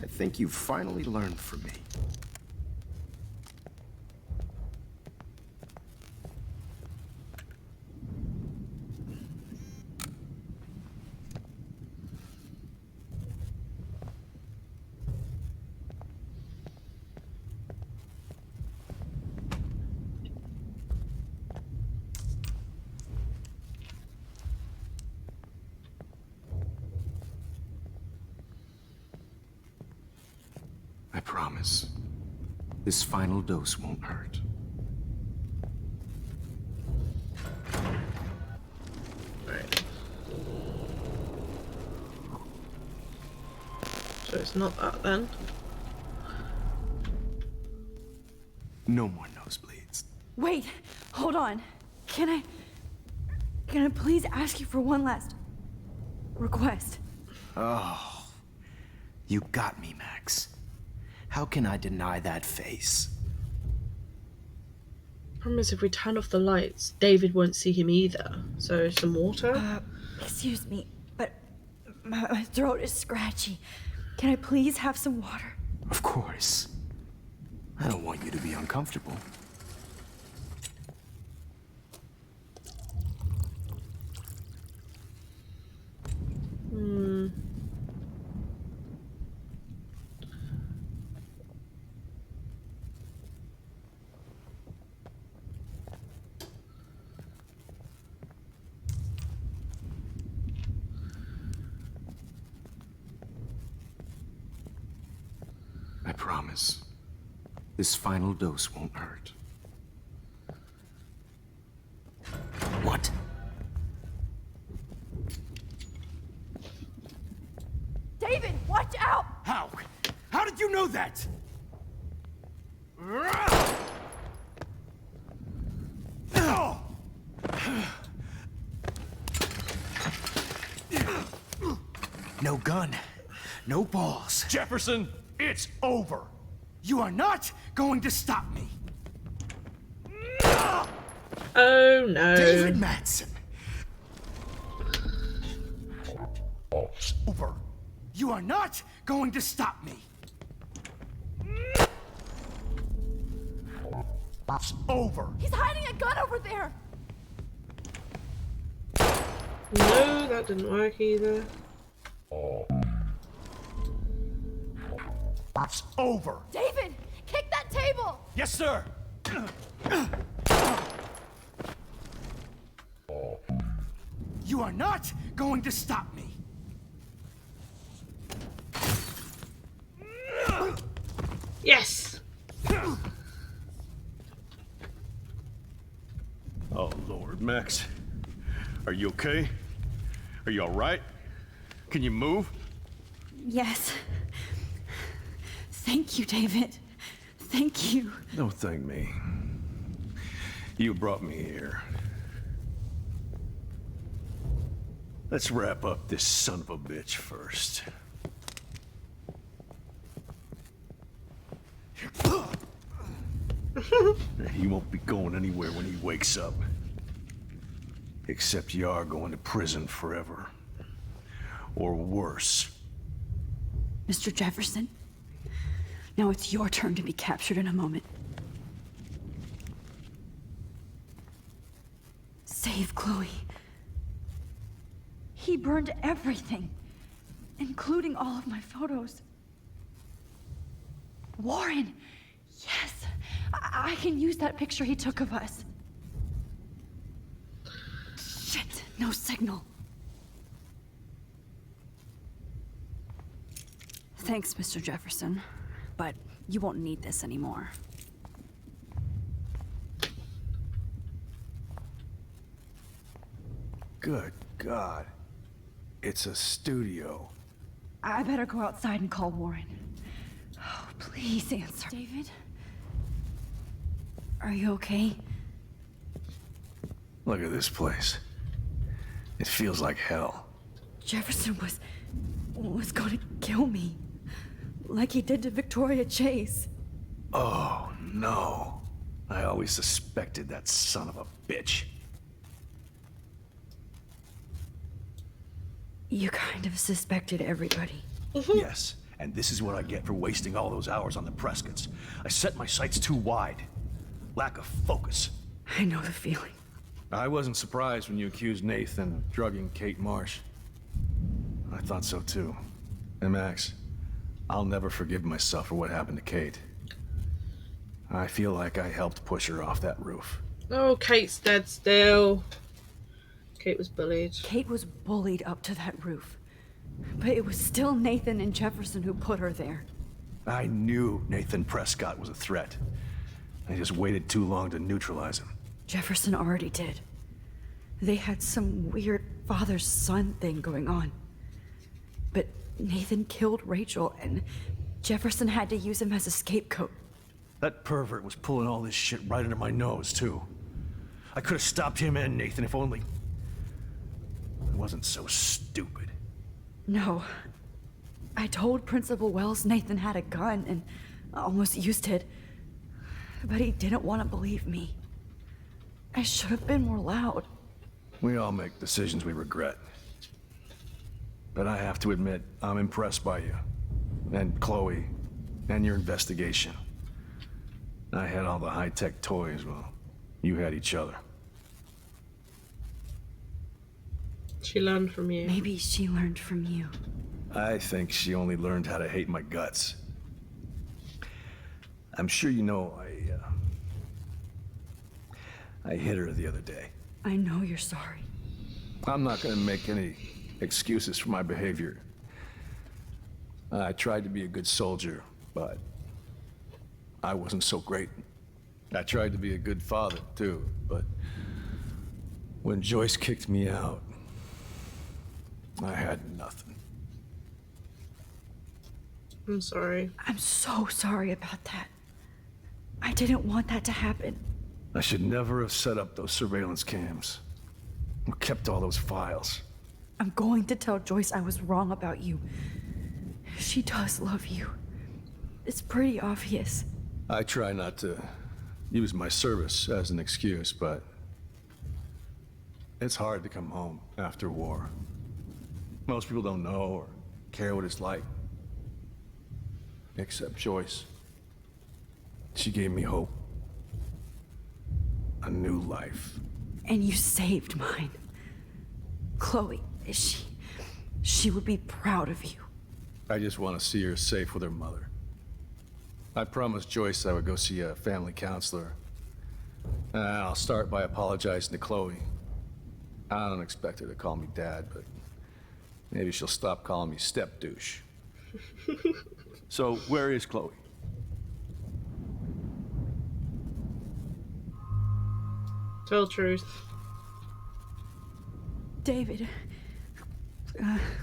I think you've finally learned from me. I promise. This final dose won't hurt. Right. So it's not that then. No more nosebleeds. Wait, hold on. Can I please ask you for one last request? Oh, you got me, Max. How can I deny that face? Problem is, if we turn off the lights, David won't see him either. So some water. Excuse me, but my throat is scratchy. Can I please have some water? Of course. I don't want you to be uncomfortable. I promise. This final dose won't hurt. What? David, watch out! How? How did you know that? done. No balls. Jefferson, it's over. You are not going to stop me. Oh no. David Madsen. Over. You are not going to stop me. It's over. He's hiding a gun over there. No, that didn't work either. It's over. David, kick that table. Yes, sir. You are not going to stop me. Yes. Oh, Lord, Max. Are you okay? Are you all right? Can you move? Yes. Thank you, David. Thank you. Don't thank me. You brought me here. Let's wrap up this son of a bitch first. He won't be going anywhere when he wakes up. Except you are going to prison forever. Or worse. Mr. Jefferson, now it's your turn to be captured in a moment. Save Chloe. He burned everything, including all of my photos. Warren! Yes! I can use that picture he took of us. Shit! No signal. Thanks, Mr. Jefferson, but you won't need this anymore. Good God. It's a studio. I better go outside and call Warren. Oh, please answer. David? Are you okay? Look at this place. It feels like hell. Jefferson was going to kill me. Like he did to Victoria Chase. Oh, no. I always suspected that son of a bitch. You kind of suspected everybody. Yes, and this is what I get for wasting all those hours on the Prescotts. I set my sights too wide. Lack of focus. I know the feeling. I wasn't surprised when you accused Nathan of drugging Kate Marsh. I thought so too. And Max, I'll never forgive myself for what happened to Kate. I feel like I helped push her off that roof. Oh, Kate's dead still. Kate was bullied. Kate was bullied up to that roof. But it was still Nathan and Jefferson who put her there. I knew Nathan Prescott was a threat. I just waited too long to neutralize him. Jefferson already did. They had some weird father-son thing going on. But Nathan killed Rachel, and Jefferson had to use him as a scapegoat. That pervert was pulling all this shit right under my nose, too. I could have stopped him and Nathan if only... I wasn't so stupid. No. I told Principal Wells Nathan had a gun and almost used it. But he didn't want to believe me. I should have been more loud. We all make decisions we regret. But I have to admit, I'm impressed by you. And Chloe. And your investigation. I had all the high-tech toys, well, you had each other. She learned from you. Maybe she learned from you. I think she only learned how to hate my guts. I'm sure you know I hit her the other day. I know you're sorry. I'm not gonna make any excuses for my behavior. I tried to be a good soldier, but I wasn't so great. I tried to be a good father, too, but when Joyce kicked me out, I had nothing. I'm sorry. I'm so sorry about that. I didn't want that to happen. I should never have set up those surveillance cams. Or kept all those files. I'm going to tell Joyce I was wrong about you. She does love you. It's pretty obvious. I try not to use my service as an excuse, but it's hard to come home after war. Most people don't know or care what it's like. Except Joyce. She gave me hope. A new life. And you saved mine. Chloe, she would be proud of you. I just want to see her safe with her mother. I promised Joyce I would go see a family counselor. I'll start by apologizing to Chloe. I don't expect her to call me Dad, but maybe she'll stop calling me step douche. So, where is Chloe? Tell the truth. David,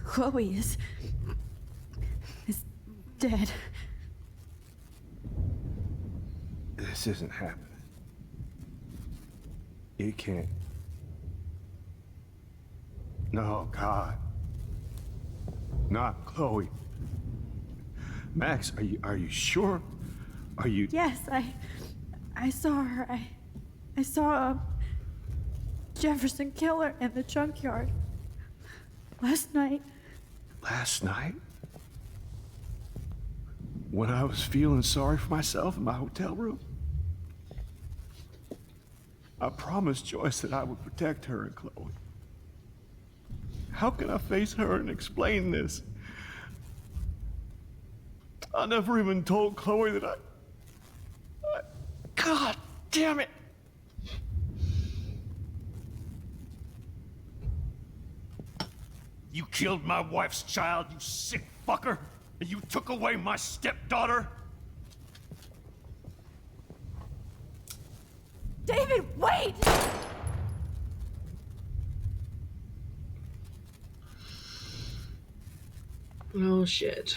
Chloe is dead. This isn't happening. It can't. No, God. Not Chloe. Max, are you sure? Are you... Yes, I saw her. I saw Jefferson kill her in the junkyard last night. Last night? When I was feeling sorry for myself in my hotel room? I promised Joyce that I would protect her and Chloe. How can I face her and explain this? I never even told Chloe that I... God damn it! You killed my wife's child, you sick fucker! And you took away my stepdaughter? David, wait! Oh shit.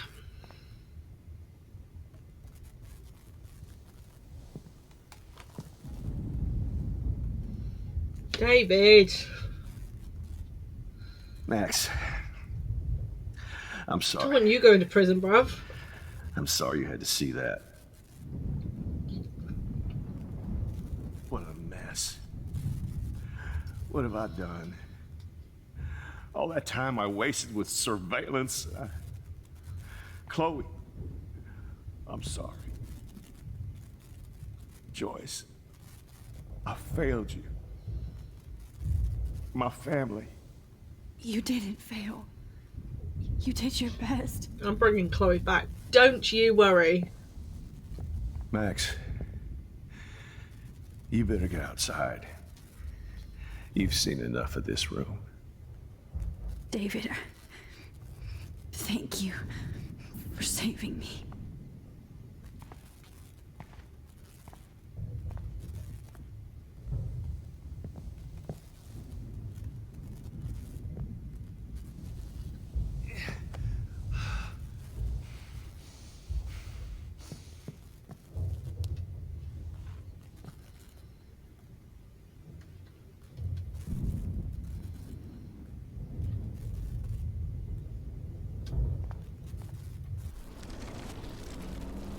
David. Max. I'm sorry. I don't want you going to prison, bruv. I'm sorry you had to see that. What a mess. What have I done? All that time I wasted with surveillance. Chloe, I'm sorry. Joyce, I failed you. My family. You didn't fail. You did your best. I'm bringing Chloe back. Don't you worry. Max, you better get outside. You've seen enough of this room. David, thank you for saving me.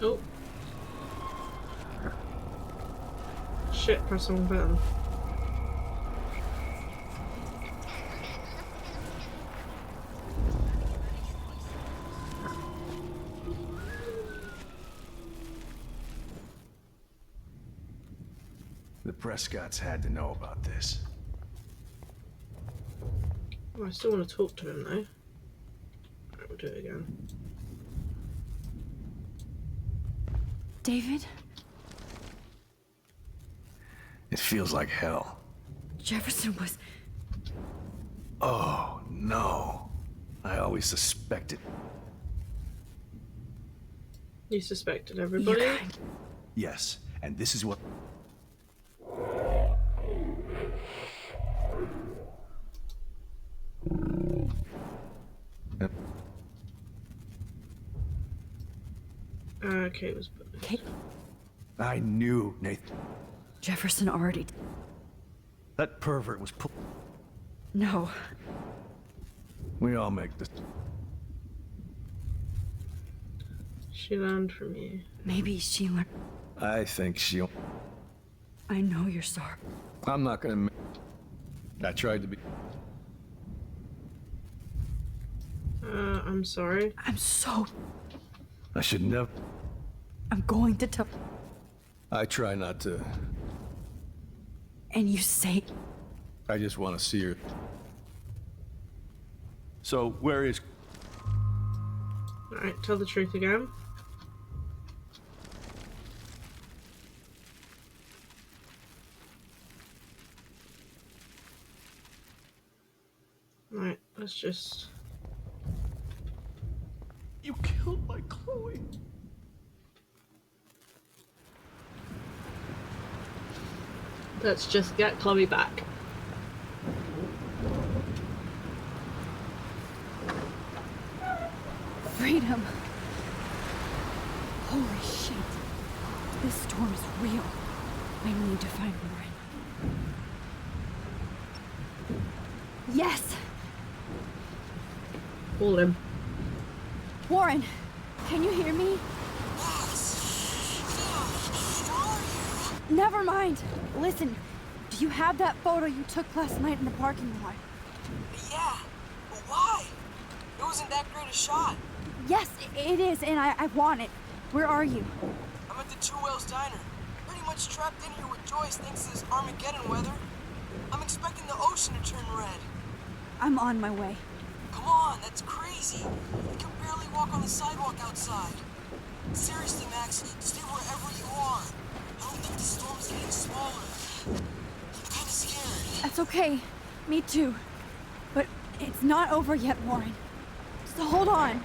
Oh. Shit, press the wrong button. The Prescotts had to know about this. Oh, I still want to talk to him though. Right, we'll do it again. David? It feels like hell. Jefferson was... Oh, no. I always suspected. You suspected everybody? Yes, and this is what... Okay, it was... I knew, Nathan. Jefferson already... That pervert was pull... No. We all make this. She learned from you. Maybe she learned. I think she'll. I know you're sorry. I'm not gonna. I tried to be. I'm sorry. I'm so. I should never. I'm going to tell. I try not to. And you say. I just want to see her. So, where is... Alright, tell the truth again. Alright, let's just... You killed my Chloe. Let's just get Chloe back. Freedom. Holy shit. This storm is real. I need to find Warren. Yes! Call him. Warren, can you hear me? Never mind. Listen, do you have that photo you took last night in the parking lot? Yeah, but why? It wasn't that great a shot. Yes, it is, and I want it. Where are you? I'm at the Two Whales Diner. Pretty much trapped in here with Joyce thanks to this Armageddon weather. I'm expecting the ocean to turn red. I'm on my way. Come on, that's crazy. You can barely walk on the sidewalk outside. Seriously, Max, stay wherever you are. I don't think the storm's getting smaller. I'm kinda scared. That's okay. Me too. But it's not over yet, Warren. So hold on.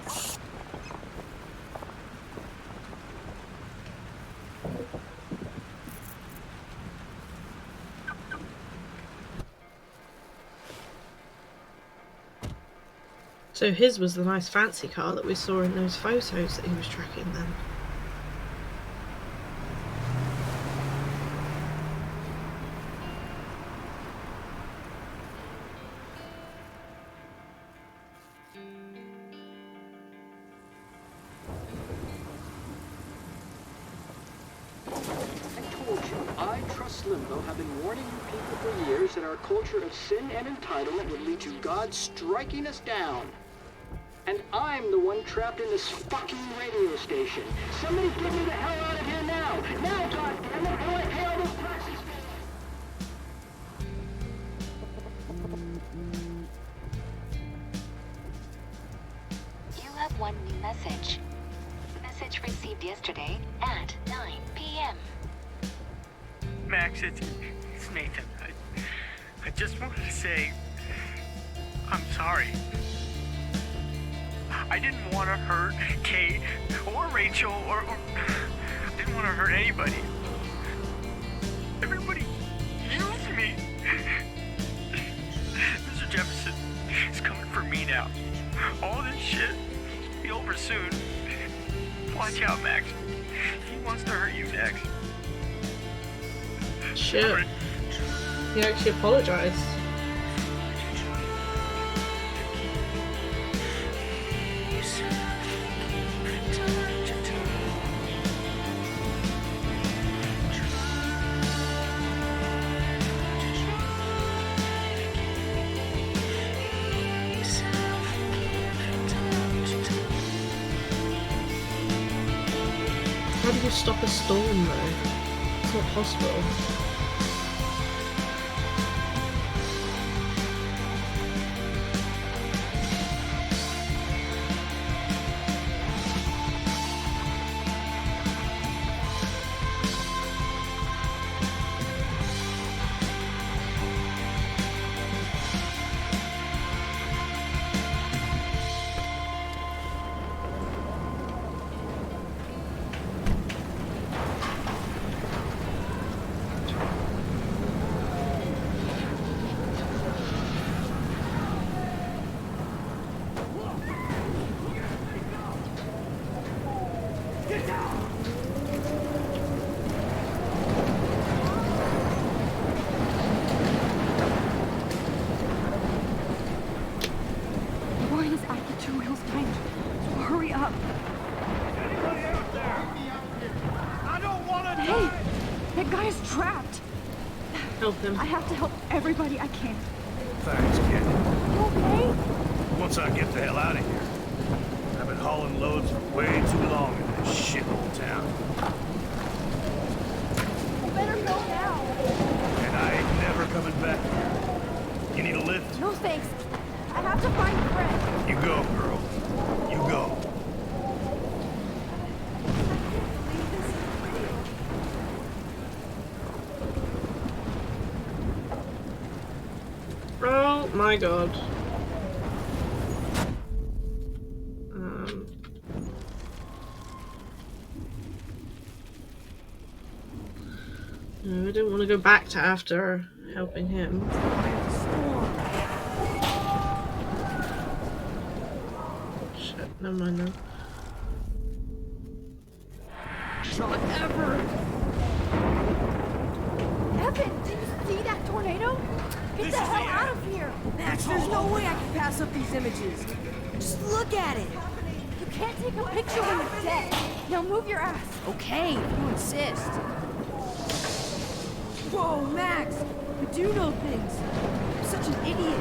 So his was the nice fancy car that we saw in those photos that he was tracking then. I, Trust Limbo, have been warning you people for years that our culture of sin and entitlement would lead to God striking us down. And I'm the one trapped in this fucking radio station. Somebody get me the hell out of here now! Now, goddammit, how do I pay all those taxes? You have one new message. Message received yesterday at 9 p.m. Max, it's Nathan. I just wanted to say I'm sorry. I didn't want to hurt Kate or Rachel or I didn't want to hurt anybody. Everybody used me. Mr. Jefferson is coming for me now. All this shit will be over soon. Watch out, Max. He wants to hurt you next. Shit. He actually apologized. How do you stop a storm though? It's not possible. Help him. I have to help everybody I can. Thanks, kid. You okay? Once I get the hell out of here. I've been hauling loads for way too long in this shithole town. You better go now. And I ain't never coming back here. You need a lift? No thanks. I have to find a friend. You go, girl. You go. Oh my god. No, I didn't want to go back to after helping him. Shit, never mind then. Not ever. Evan, did you see that tornado? Get the hell out of here. Max, there's no way I can pass up these images. Just look at it. You can't take a picture when you're dead. Now move your ass. Okay, if you insist. Whoa, Max! I do know things. I'm such an idiot.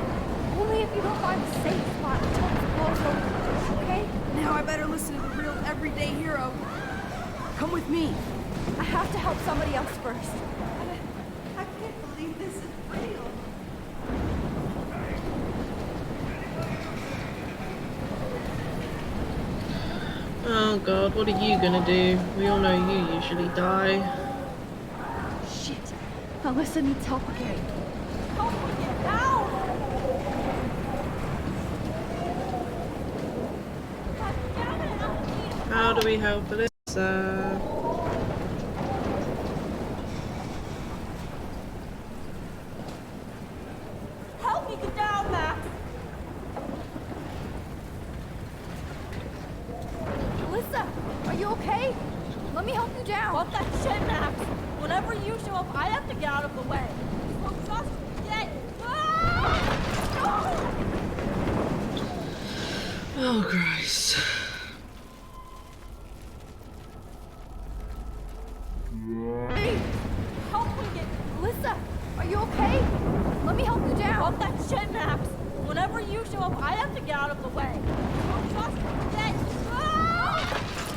Only if you don't find a safe spot until it's blows over. Okay? Now I better listen to the real everyday hero. Come with me. I have to help somebody else first. I can't believe this is real. Oh god, what are you gonna do? We all know you usually die. Shit. Alyssa needs help again. Help again now! How do we help Alyssa? Help me get down, Max! Alyssa, are you okay? Let me help you down. Fuck that shit, Max! Whenever you show up, I have to get out of the way. So just get... Oh Christ. Hey, help me get... Alyssa, are you okay? Let me help you down. Fuck that shit, Max! Whenever you show up, I have to get out of the way. So just get...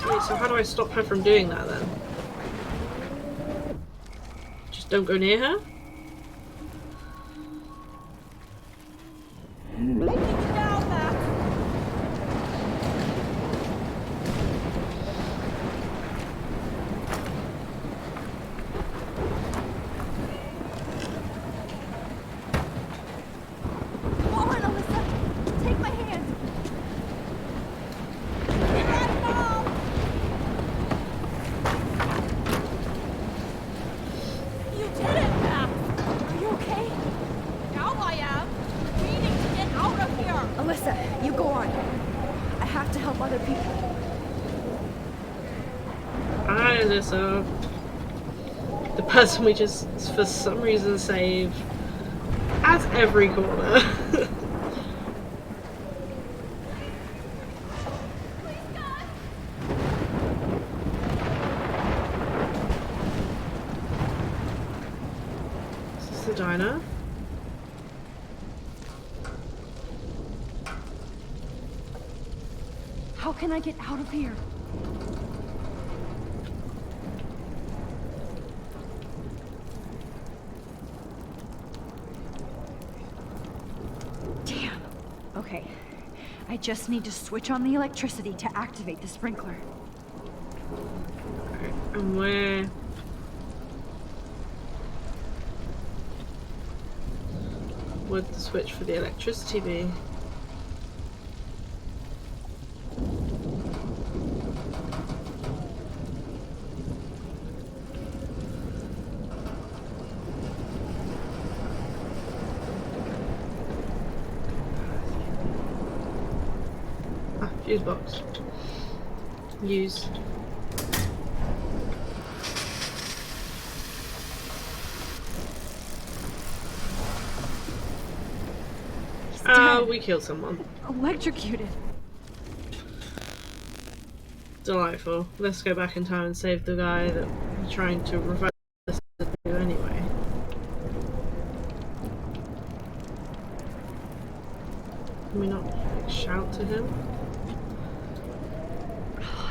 Wait, so how do I stop her from doing that then? Just don't go near her? Get down, Max! Come on, Alyssa. Take my hand. You did it, Max! Are you okay? Now I am. We need to get out of here. Alyssa, you go on. I have to help other people. Hi Alyssa. The person we just, for some reason, save at every corner. Is this the diner? How can I get out of here? Damn. Okay. I just need to switch on the electricity to activate the sprinkler. And where? Would the switch for the electricity be? Ah, fuse box. Used. Oh, we killed someone. Electrocuted. Delightful. Let's go back in time and save the guy that we're trying to revoke this to do anyway. to him.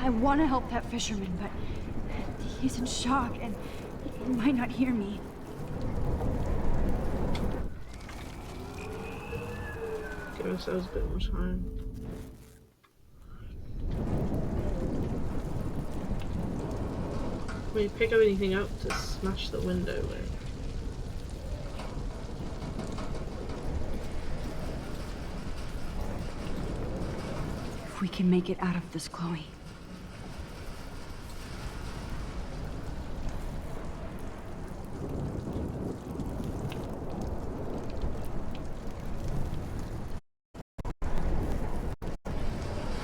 I want to help that fisherman, but he's in shock and he might not hear me. Give ourselves a bit more time. Can we pick up anything up to smash the window with? If we can make it out of this, Chloe.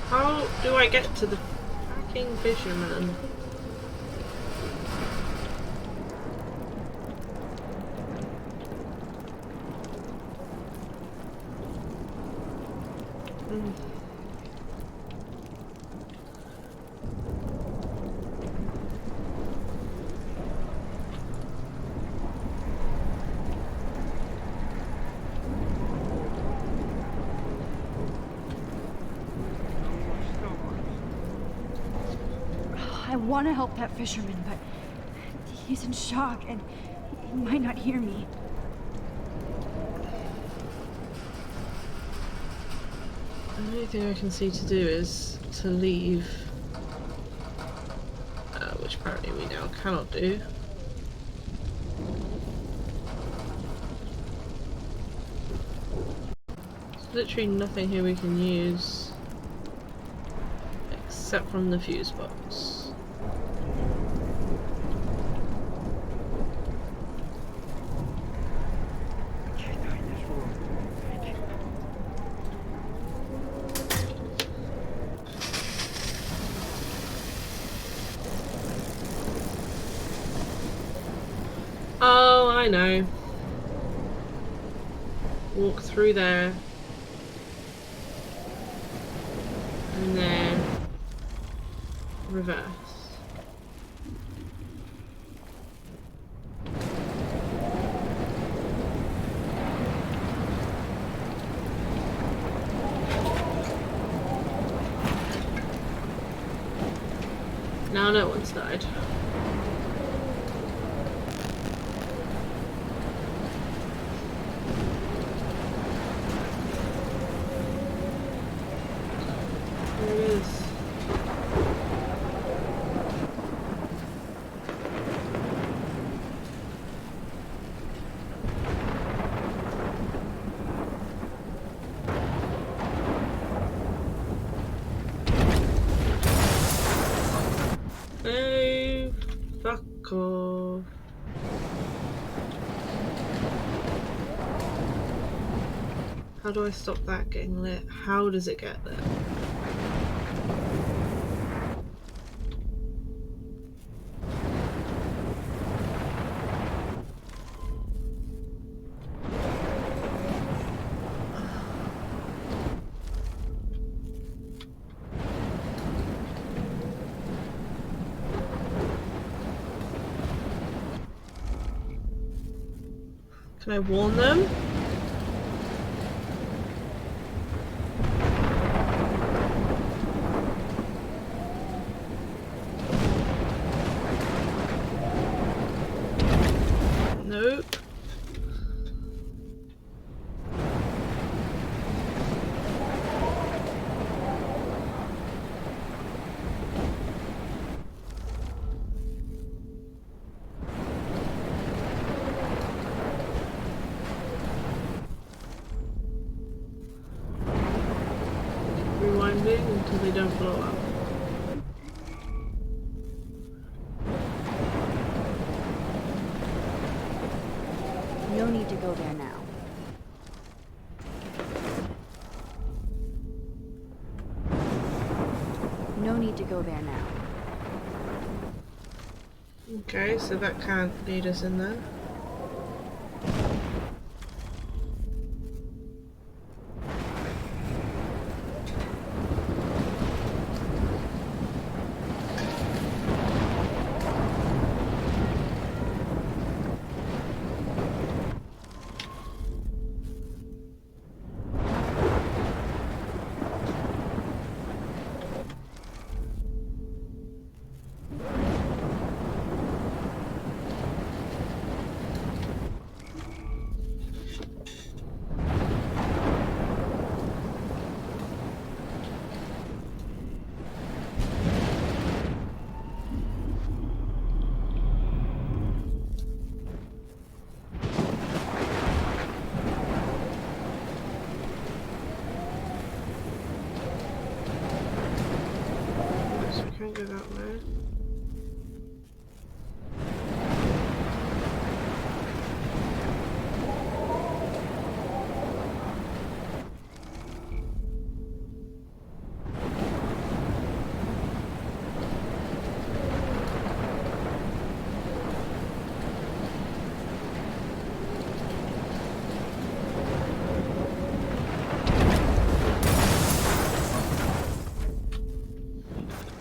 How do I get to the fucking fisherman? I want to help that fisherman, but he's in shock and he might not hear me. The only thing I can see to do is to leave, which apparently we now cannot do. There's literally nothing here we can use except from the fuse box. Oh, I know. Walk through there. And then reverse. Now no one's died. Oh, fuck off. How do I stop that getting lit? How does it get lit? Can I warn them? Nope. Rewinding until they don't blow up. No need to go there now. No need to go there now. Okay, so that can't lead us in there.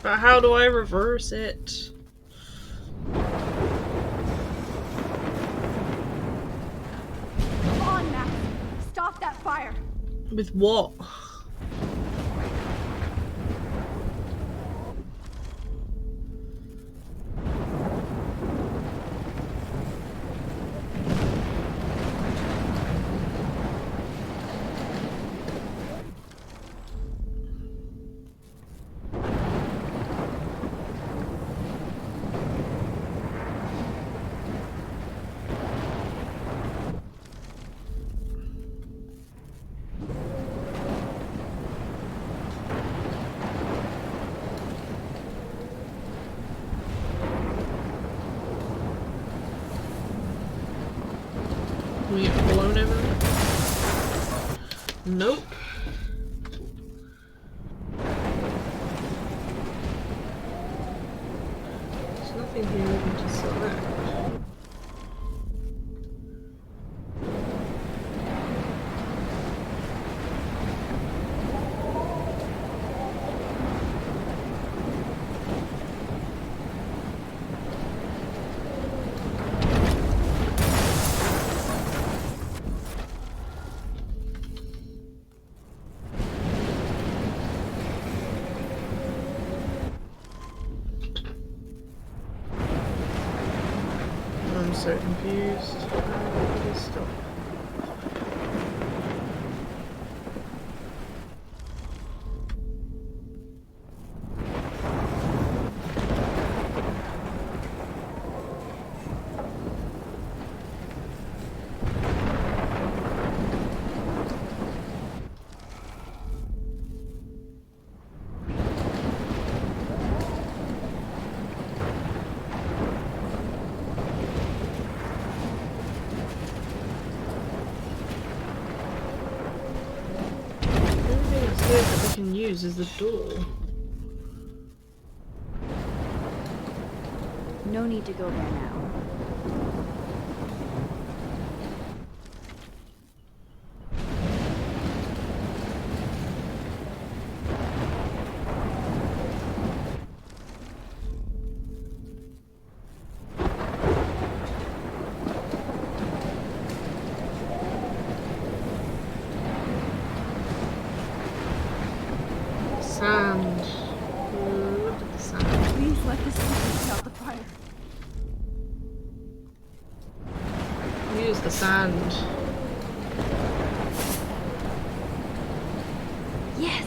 But how do I reverse it? Come on, Max. Stop that fire. With what? We get blown over there? Nope. There's nothing here even to select. I'm so confused. How do we stop? That we can use is the door. No need to go there now. Sand. Look at the sand. Please let this put out the fire. Use the sand. Yes.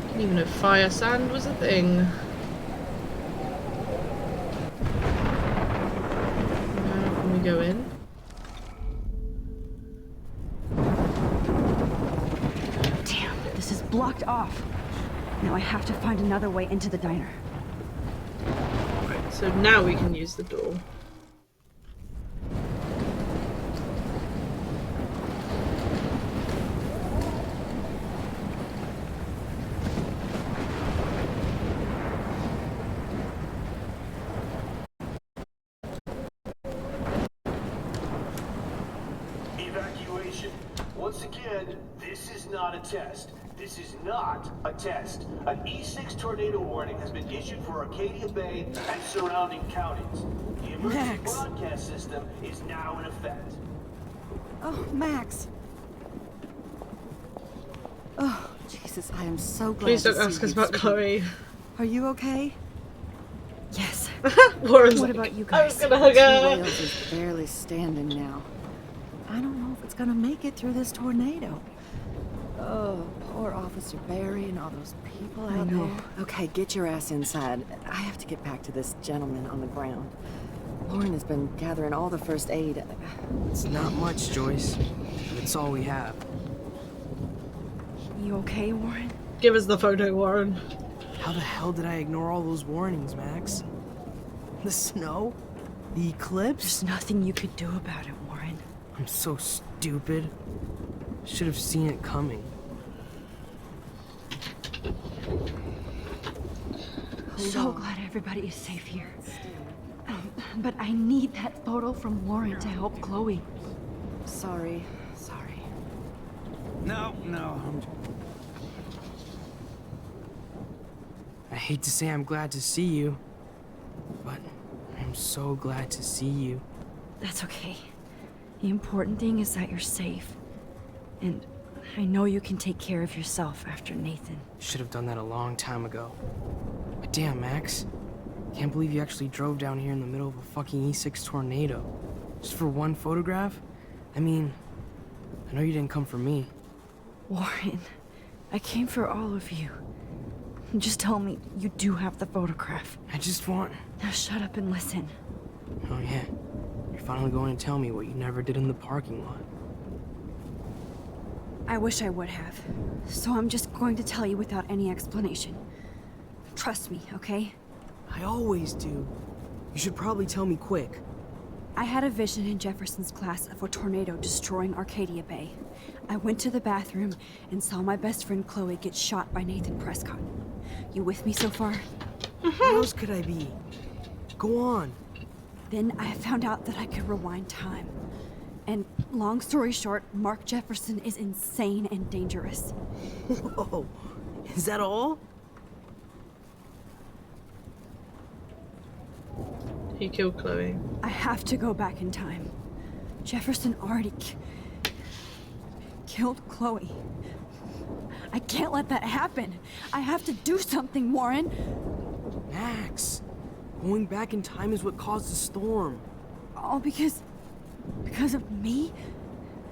Didn't even know fire sand was a thing. Now can we go in? This is blocked off. Now I have to find another way into the diner. Right, so now we can use the door. Evacuation. Once again, this is not a test. This is not a test. An E6 tornado warning has been issued for Arcadia Bay and surrounding counties. The emergency broadcast system is now in effect. Oh, Max. Oh, Jesus, I am so glad Please to don't see ask us you, about Chloe. Are you okay? Yes. Warren's What like, about you I was guys? gonna hug her. Wales is barely standing now. I don't know if it's gonna make it through this tornado. Oh, poor Officer Barry and all those people out there. Okay, get your ass inside. I have to get back to this gentleman on the ground. Lauren has been gathering all the first aid. It's not much, Joyce. It's all we have. You okay, Warren? Give us the photo, Warren. How the hell did I ignore all those warnings, Max? The snow? The eclipse? There's nothing you could do about it, Warren. I'm so stupid. Should have seen it coming. So glad everybody is safe here. But I need that photo from Warren to help Chloe. Sorry. No. hate to say I'm glad to see you, but I'm so glad to see you. That's okay. The important thing is that you're safe. And I know you can take care of yourself after Nathan. Should have done that a long time ago. But damn, Max. Can't believe you actually drove down here in the middle of a fucking E6 tornado. Just for one photograph? I mean, I know you didn't come for me. Warren, I came for all of you. Just tell me you do have the photograph. I just want... Now shut up and listen. Oh yeah. You're finally going to tell me what you never did in the parking lot. I wish I would have. So I'm just going to tell you without any explanation. Trust me, okay? I always do. You should probably tell me quick. I had a vision in Jefferson's class of a tornado destroying Arcadia Bay. I went to the bathroom and saw my best friend Chloe get shot by Nathan Prescott. You with me so far? Where else could I be? Go on. Then I found out that I could rewind time. And long story short, Mark Jefferson is insane and dangerous. Whoa, is that all? He killed Chloe. I have to go back in time. Jefferson already killed Chloe. I can't let that happen. I have to do something, Warren. Max, going back in time is what caused the storm. All because of me?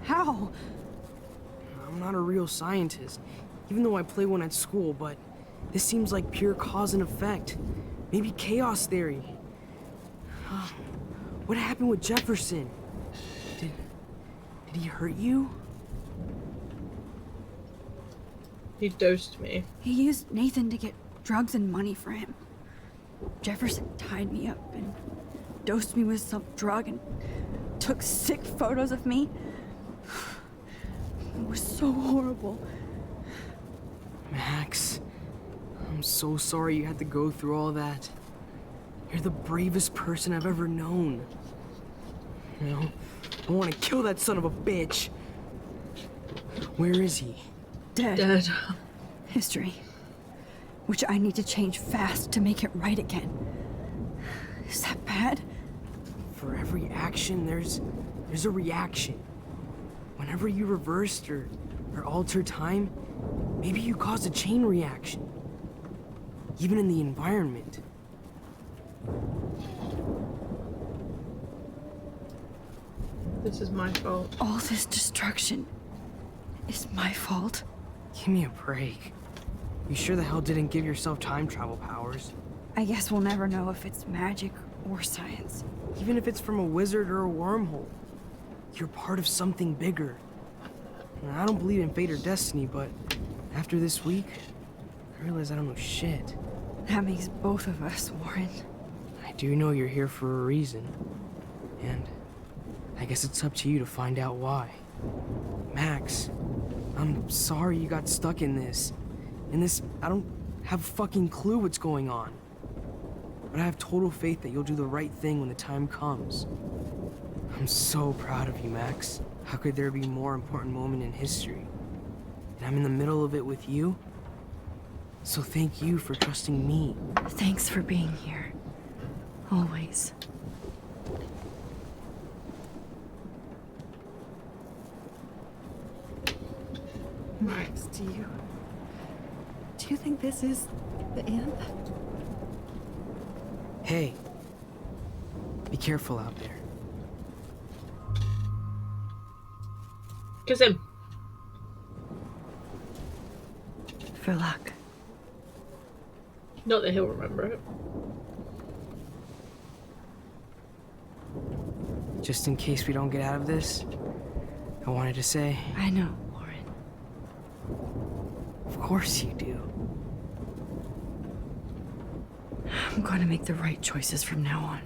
How? I'm not a real scientist, even though I play one at school, but this seems like pure cause and effect. Maybe chaos theory. What happened with Jefferson? Did he hurt you? He dosed me. He used Nathan to get drugs and money for him. Jefferson tied me up and dosed me with some drug and took sick photos of me. It was so horrible. Max, I'm so sorry you had to go through all that. You're the bravest person I've ever known. You know, I want to kill that son of a bitch. Where is he? Dead. History. Which I need to change fast to make it right again. Is that bad? For every action, there's a reaction. Whenever you reversed or altered time, maybe you caused a chain reaction. Even in the environment. This is my fault. All this destruction is my fault. Give me a break. You sure the hell didn't give yourself time travel powers? I guess we'll never know if it's magic or science. Even if it's from a wizard or a wormhole. You're part of something bigger. And I don't believe in fate or destiny, but after this week, I realize I don't know shit. That makes both of us, Warren. I do know you're here for a reason. And I guess it's up to you to find out why. Max, I'm sorry you got stuck in this. I don't have a fucking clue what's going on. But I have total faith that you'll do the right thing when the time comes. I'm so proud of you, Max. How could there be a more important moment in history? And I'm in the middle of it with you. So thank you for trusting me. Thanks for being here. Always. Max, do you think this is the end? Hey, be careful out there. Kiss him. For luck. Not that he'll remember it. Just in case we don't get out of this, I wanted to say... I know, Warren. Of course you do. I'm going to make the right choices from now on.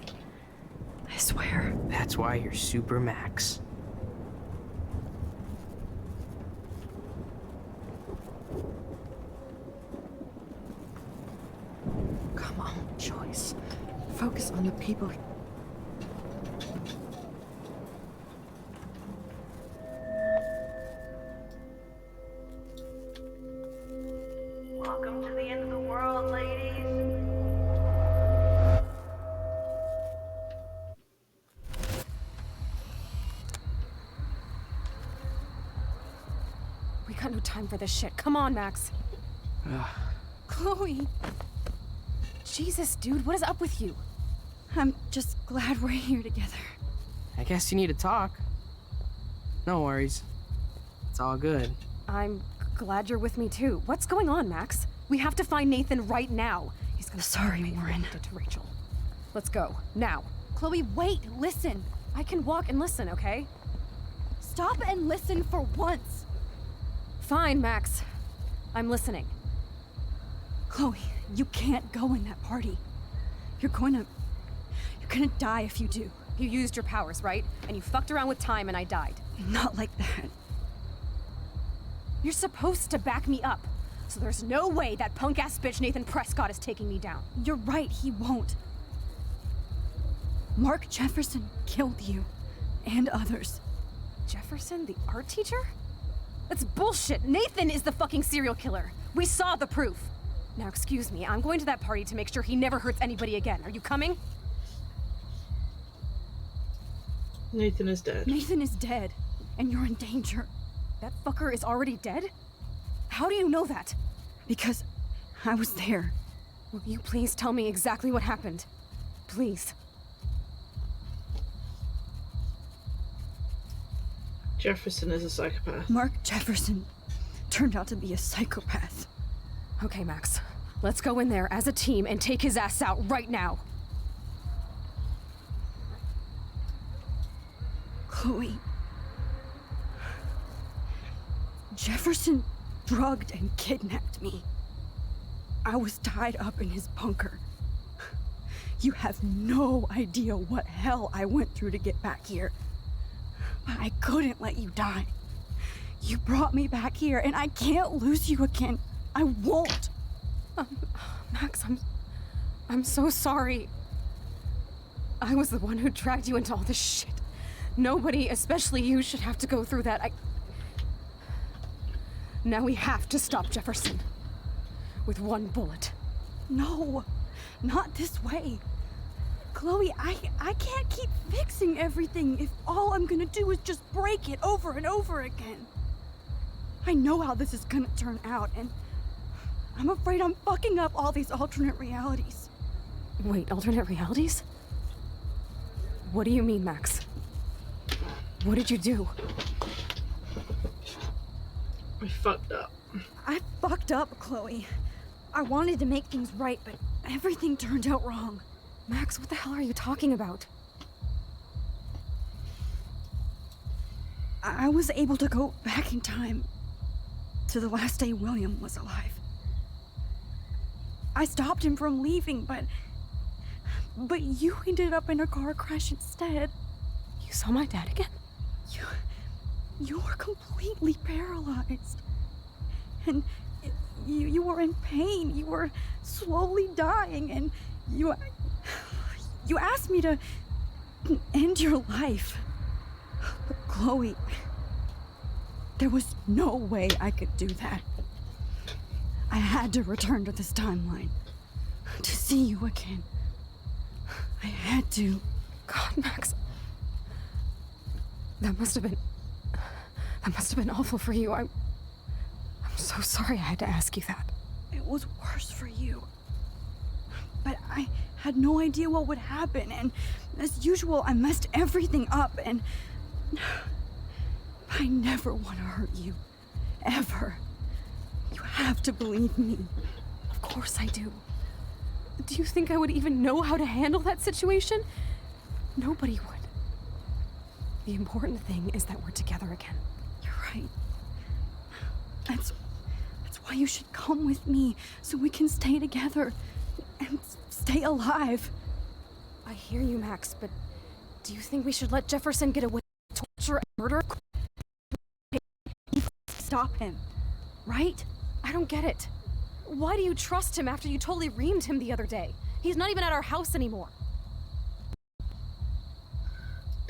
I swear. That's why you're Super Max. Come on, Joyce. Focus on the people. Welcome to the end of the world, ladies. no time for this shit. Come on, Max. Chloe. Jesus, dude, what is up with you? I'm just glad we're here together. I guess you need to talk. No worries. It's all good. I'm glad you're with me too. What's going on, Max? We have to find Nathan right now. He's gonna Sorry, Warren. to Rachel. Let's go, now. Chloe, wait, listen. I can walk and listen, okay? Stop and listen for once. Fine, Max. I'm listening. Chloe, you can't go in that party. You're gonna die if you do. You used your powers, right? And you fucked around with time and I died. Not like that. You're supposed to back me up. So there's no way that punk-ass bitch Nathan Prescott is taking me down. You're right, he won't. Mark Jefferson killed you. And others. Jefferson, the art teacher? That's bullshit. Nathan is the fucking serial killer. We saw the proof. Now, excuse me, I'm going to that party to make sure he never hurts anybody again. Are you coming? Nathan is dead. Nathan is dead, and you're in danger. That fucker is already dead? How do you know that? Because I was there. Will you please tell me exactly what happened? Please. Jefferson is a psychopath. Mark Jefferson turned out to be a psychopath. Okay, Max. Let's go in there as a team and take his ass out right now. Chloe. Jefferson drugged and kidnapped me. I was tied up in his bunker. You have no idea what hell I went through to get back here. But I couldn't let you die. You brought me back here, and I can't lose you again. I won't. Max, I'm so sorry. I was the one who dragged you into all this shit. Nobody, especially you, should have to go through that. Now we have to stop Jefferson. With one bullet. No, not this way. Chloe, I can't keep fixing everything if all I'm gonna do is just break it over and over again. I know how this is gonna turn out, and I'm afraid I'm fucking up all these alternate realities. Wait, alternate realities? What do you mean, Max? What did you do? I fucked up. I fucked up, Chloe. I wanted to make things right, but everything turned out wrong. Max, what the hell are you talking about? I was able to go back in time to the last day William was alive. I stopped him from leaving, but you ended up in a car crash instead. You saw my dad again? You were completely paralyzed. And you were in pain. You were slowly dying, and you asked me to end your life. But Chloe, there was no way I could do that. I had to return to this timeline to see you again. I had to. God, Max. That must have been awful for you. I'm so sorry I had to ask you that. It was worse for you. But I had no idea what would happen, and as usual, I messed everything up, and I never want to hurt you. Ever. You have to believe me. Of course I do. Do you think I would even know how to handle that situation? Nobody would. The important thing is that we're together again. You're right. That's why you should come with me, so we can stay together and stay alive. I hear you, Max, but do you think we should let Jefferson get away with torture and murder? Stop him, right? I don't get it. Why do you trust him after you totally reamed him the other day? He's not even at our house anymore.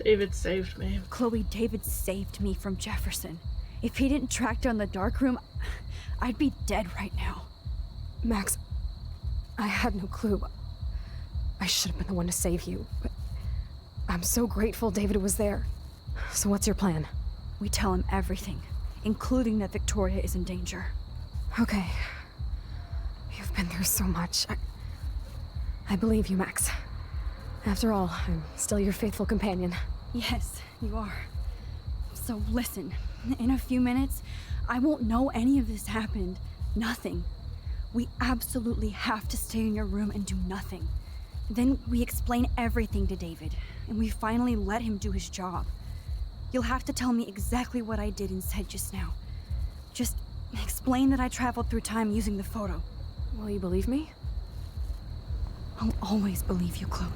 David saved me. Chloe, David saved me from Jefferson. If he didn't track down the darkroom, I'd be dead right now. Max, I had no clue. I should have been the one to save you, but I'm so grateful David was there. So what's your plan? We tell him everything. including that Victoria is in danger. Okay. You've been through so much. I believe you, Max. After all, I'm still your faithful companion. Yes, you are. So listen, in a few minutes, I won't know any of this happened. Nothing. We absolutely have to stay in your room and do nothing. Then we explain everything to David, and we finally let him do his job. You'll have to tell me exactly what I did and said just now. Just explain that I traveled through time using the photo. Will you believe me? I'll always believe you, Chloe.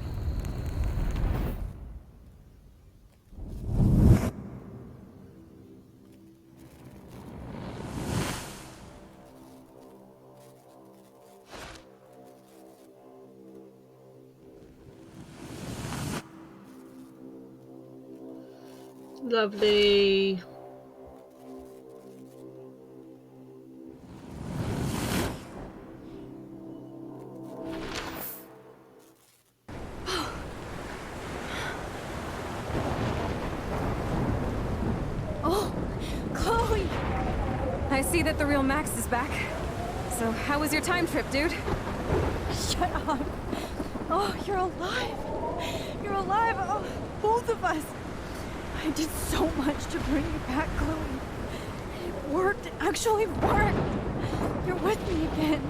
Lovely. Oh, Chloe! I see that the real Max is back. So how was your time trip, dude? Shut up. Oh, you're alive. You're alive. Oh, both of us. I did so much to bring you back, Chloe. It worked. It actually worked. You're with me again.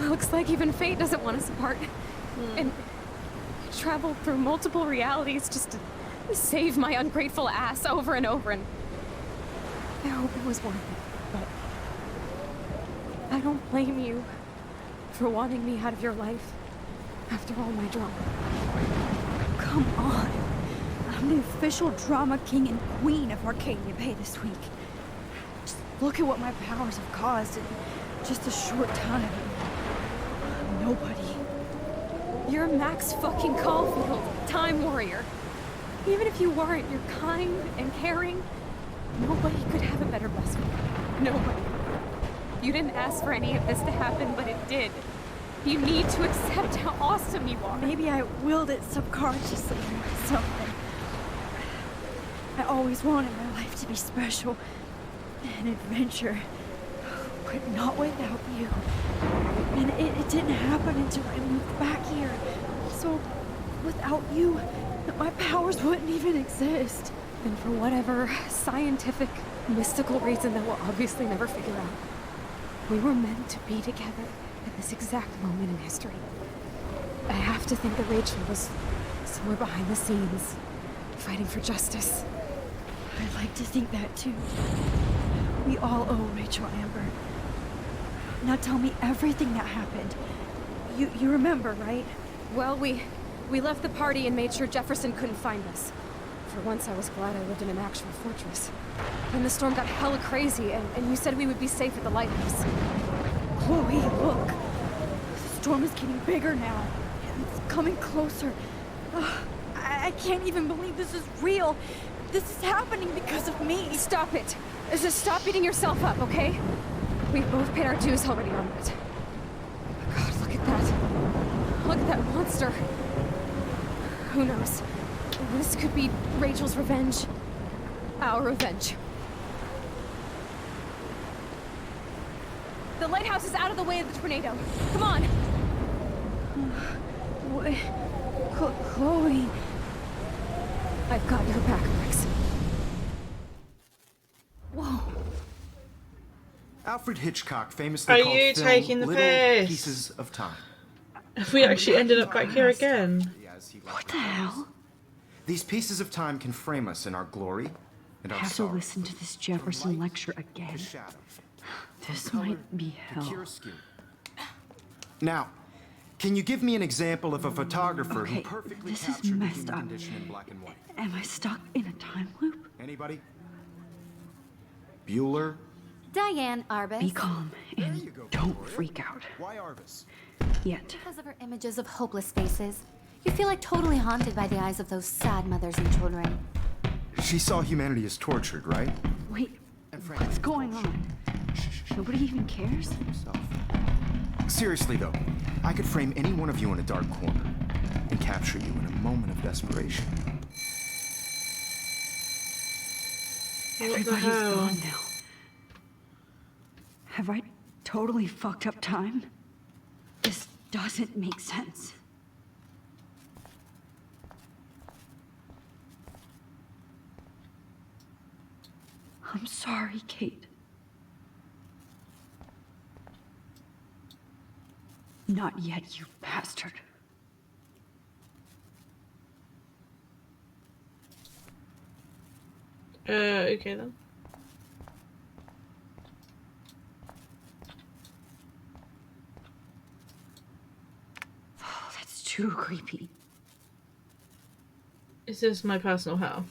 Looks like even fate doesn't want us apart. And I traveled through multiple realities just to save my ungrateful ass over and over, and I hope it was worth it, but I don't blame you for wanting me out of your life after all my drama. Come on. I'm the official drama king and queen of Arcadia Bay this week. Just look at what my powers have caused in just a short time. Nobody. You're Max fucking Caulfield, Time Warrior. Even if you weren't, you're kind and caring. Nobody could have a better best friend. Nobody. You didn't ask for any of this to happen, but it did. You need to accept how awesome you are. Maybe I willed it subconsciously to myself. I always wanted my life to be special. An adventure. But not without you. And it didn't happen until I moved back here. So, without you, my powers wouldn't even exist. And for whatever scientific, mystical reason that we'll obviously never figure out, we were meant to be together at this exact moment in history. I have to think that Rachel was somewhere behind the scenes, fighting for justice. I'd like to think that too. We all owe Rachel Amber. Now tell me everything that happened. You remember, right? Well, we left the party and made sure Jefferson couldn't find us. For once, I was glad I lived in an actual fortress. Then the storm got hella crazy, and you said we would be safe at the lighthouse. Chloe, look. The storm is getting bigger now. It's coming closer. I can't even believe this is real. This is happening because of me. Stop it. Just stop beating yourself up, okay? We've both paid our dues already on that. God, look at that. Look at that monster. Who knows? This could be Rachel's revenge. Our revenge. The lighthouse is out of the way of the tornado. Come on! Chloe... I've got your back, Max. Whoa. Alfred Hitchcock famously Are called you film taking the little piss? pieces of time. Have we actually ended up back here again? What the hell? These pieces of time can frame us in our glory and I our have to sorrow. listen to this Jefferson lecture again. This might be hell. Now, can you give me an example of a photographer who Okay, perfectly this is captured the messed human up. condition in black and white? Am I stuck in a time loop? Anybody? Bueller? Diane Arbus. Be calm and don't freak out. Why Arvis? Yet. Because of her images of hopeless faces. You feel like totally haunted by the eyes of those sad mothers and children. She saw humanity as tortured, right? Wait, what's going on? Nobody even cares? Seriously though, I could frame any one of you in a dark corner and capture you in a moment of desperation. Everybody's gone now. totally fucked up time? This doesn't make sense. I'm sorry, Kate. Not yet, you bastard. Okay then. Oh, that's too creepy. Is this my personal hell?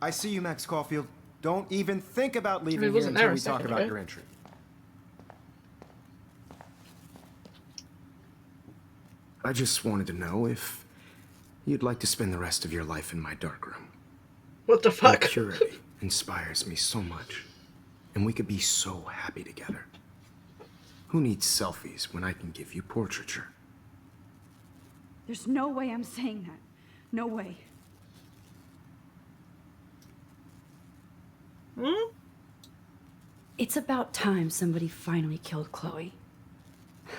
I see you, Max Caulfield. Don't even think about leaving here wasn't until there a we talk second about ago. your entry. I just wanted to know if you'd like to spend the rest of your life in my darkroom. What the fuck? Your purity inspires me so much, and we could be so happy together. Who needs selfies when I can give you portraiture? There's no way I'm saying that. No way. Hmm? It's about time somebody finally killed Chloe.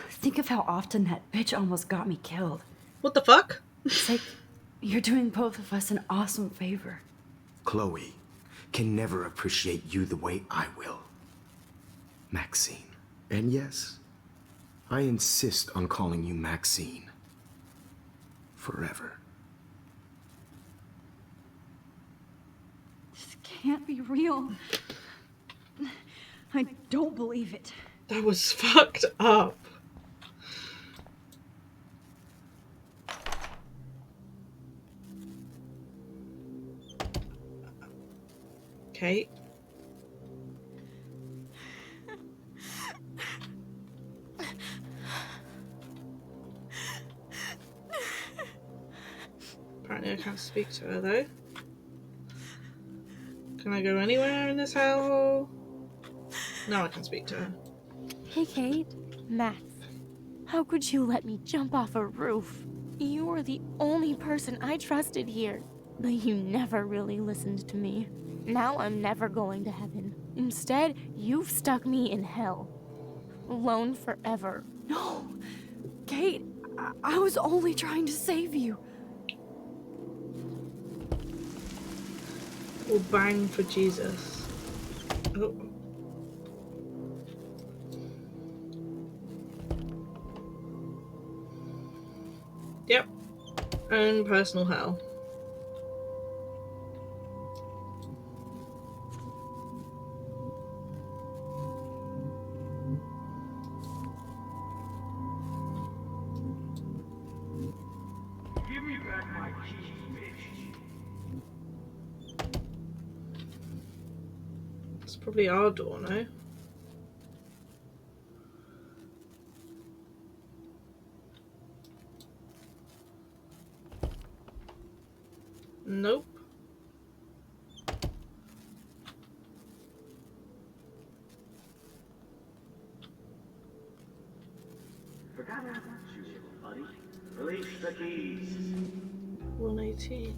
Think of how often that bitch almost got me killed. What the fuck? It's like you're doing both of us an awesome favor. Chloe can never appreciate you the way I will. Maxine. And yes, I insist on calling you Maxine. Forever. This can't be real. I don't believe it. That was fucked up. Kate? Apparently I can't speak to her though. Can I go anywhere in this hellhole? No, I can't speak to her. Hey, Kate. Max. How could you let me jump off a roof? You were the only person I trusted here. But you never really listened to me. Now I'm never going to heaven. Instead, you've stuck me in hell. Alone forever. No! Kate, I was only trying to save you. Or bang for Jesus. Oh. Yep. Own personal hell. Give me back my keys, bitch. It's probably our door, no? Nope. Forgot about you, buddy. Release the keys. 118.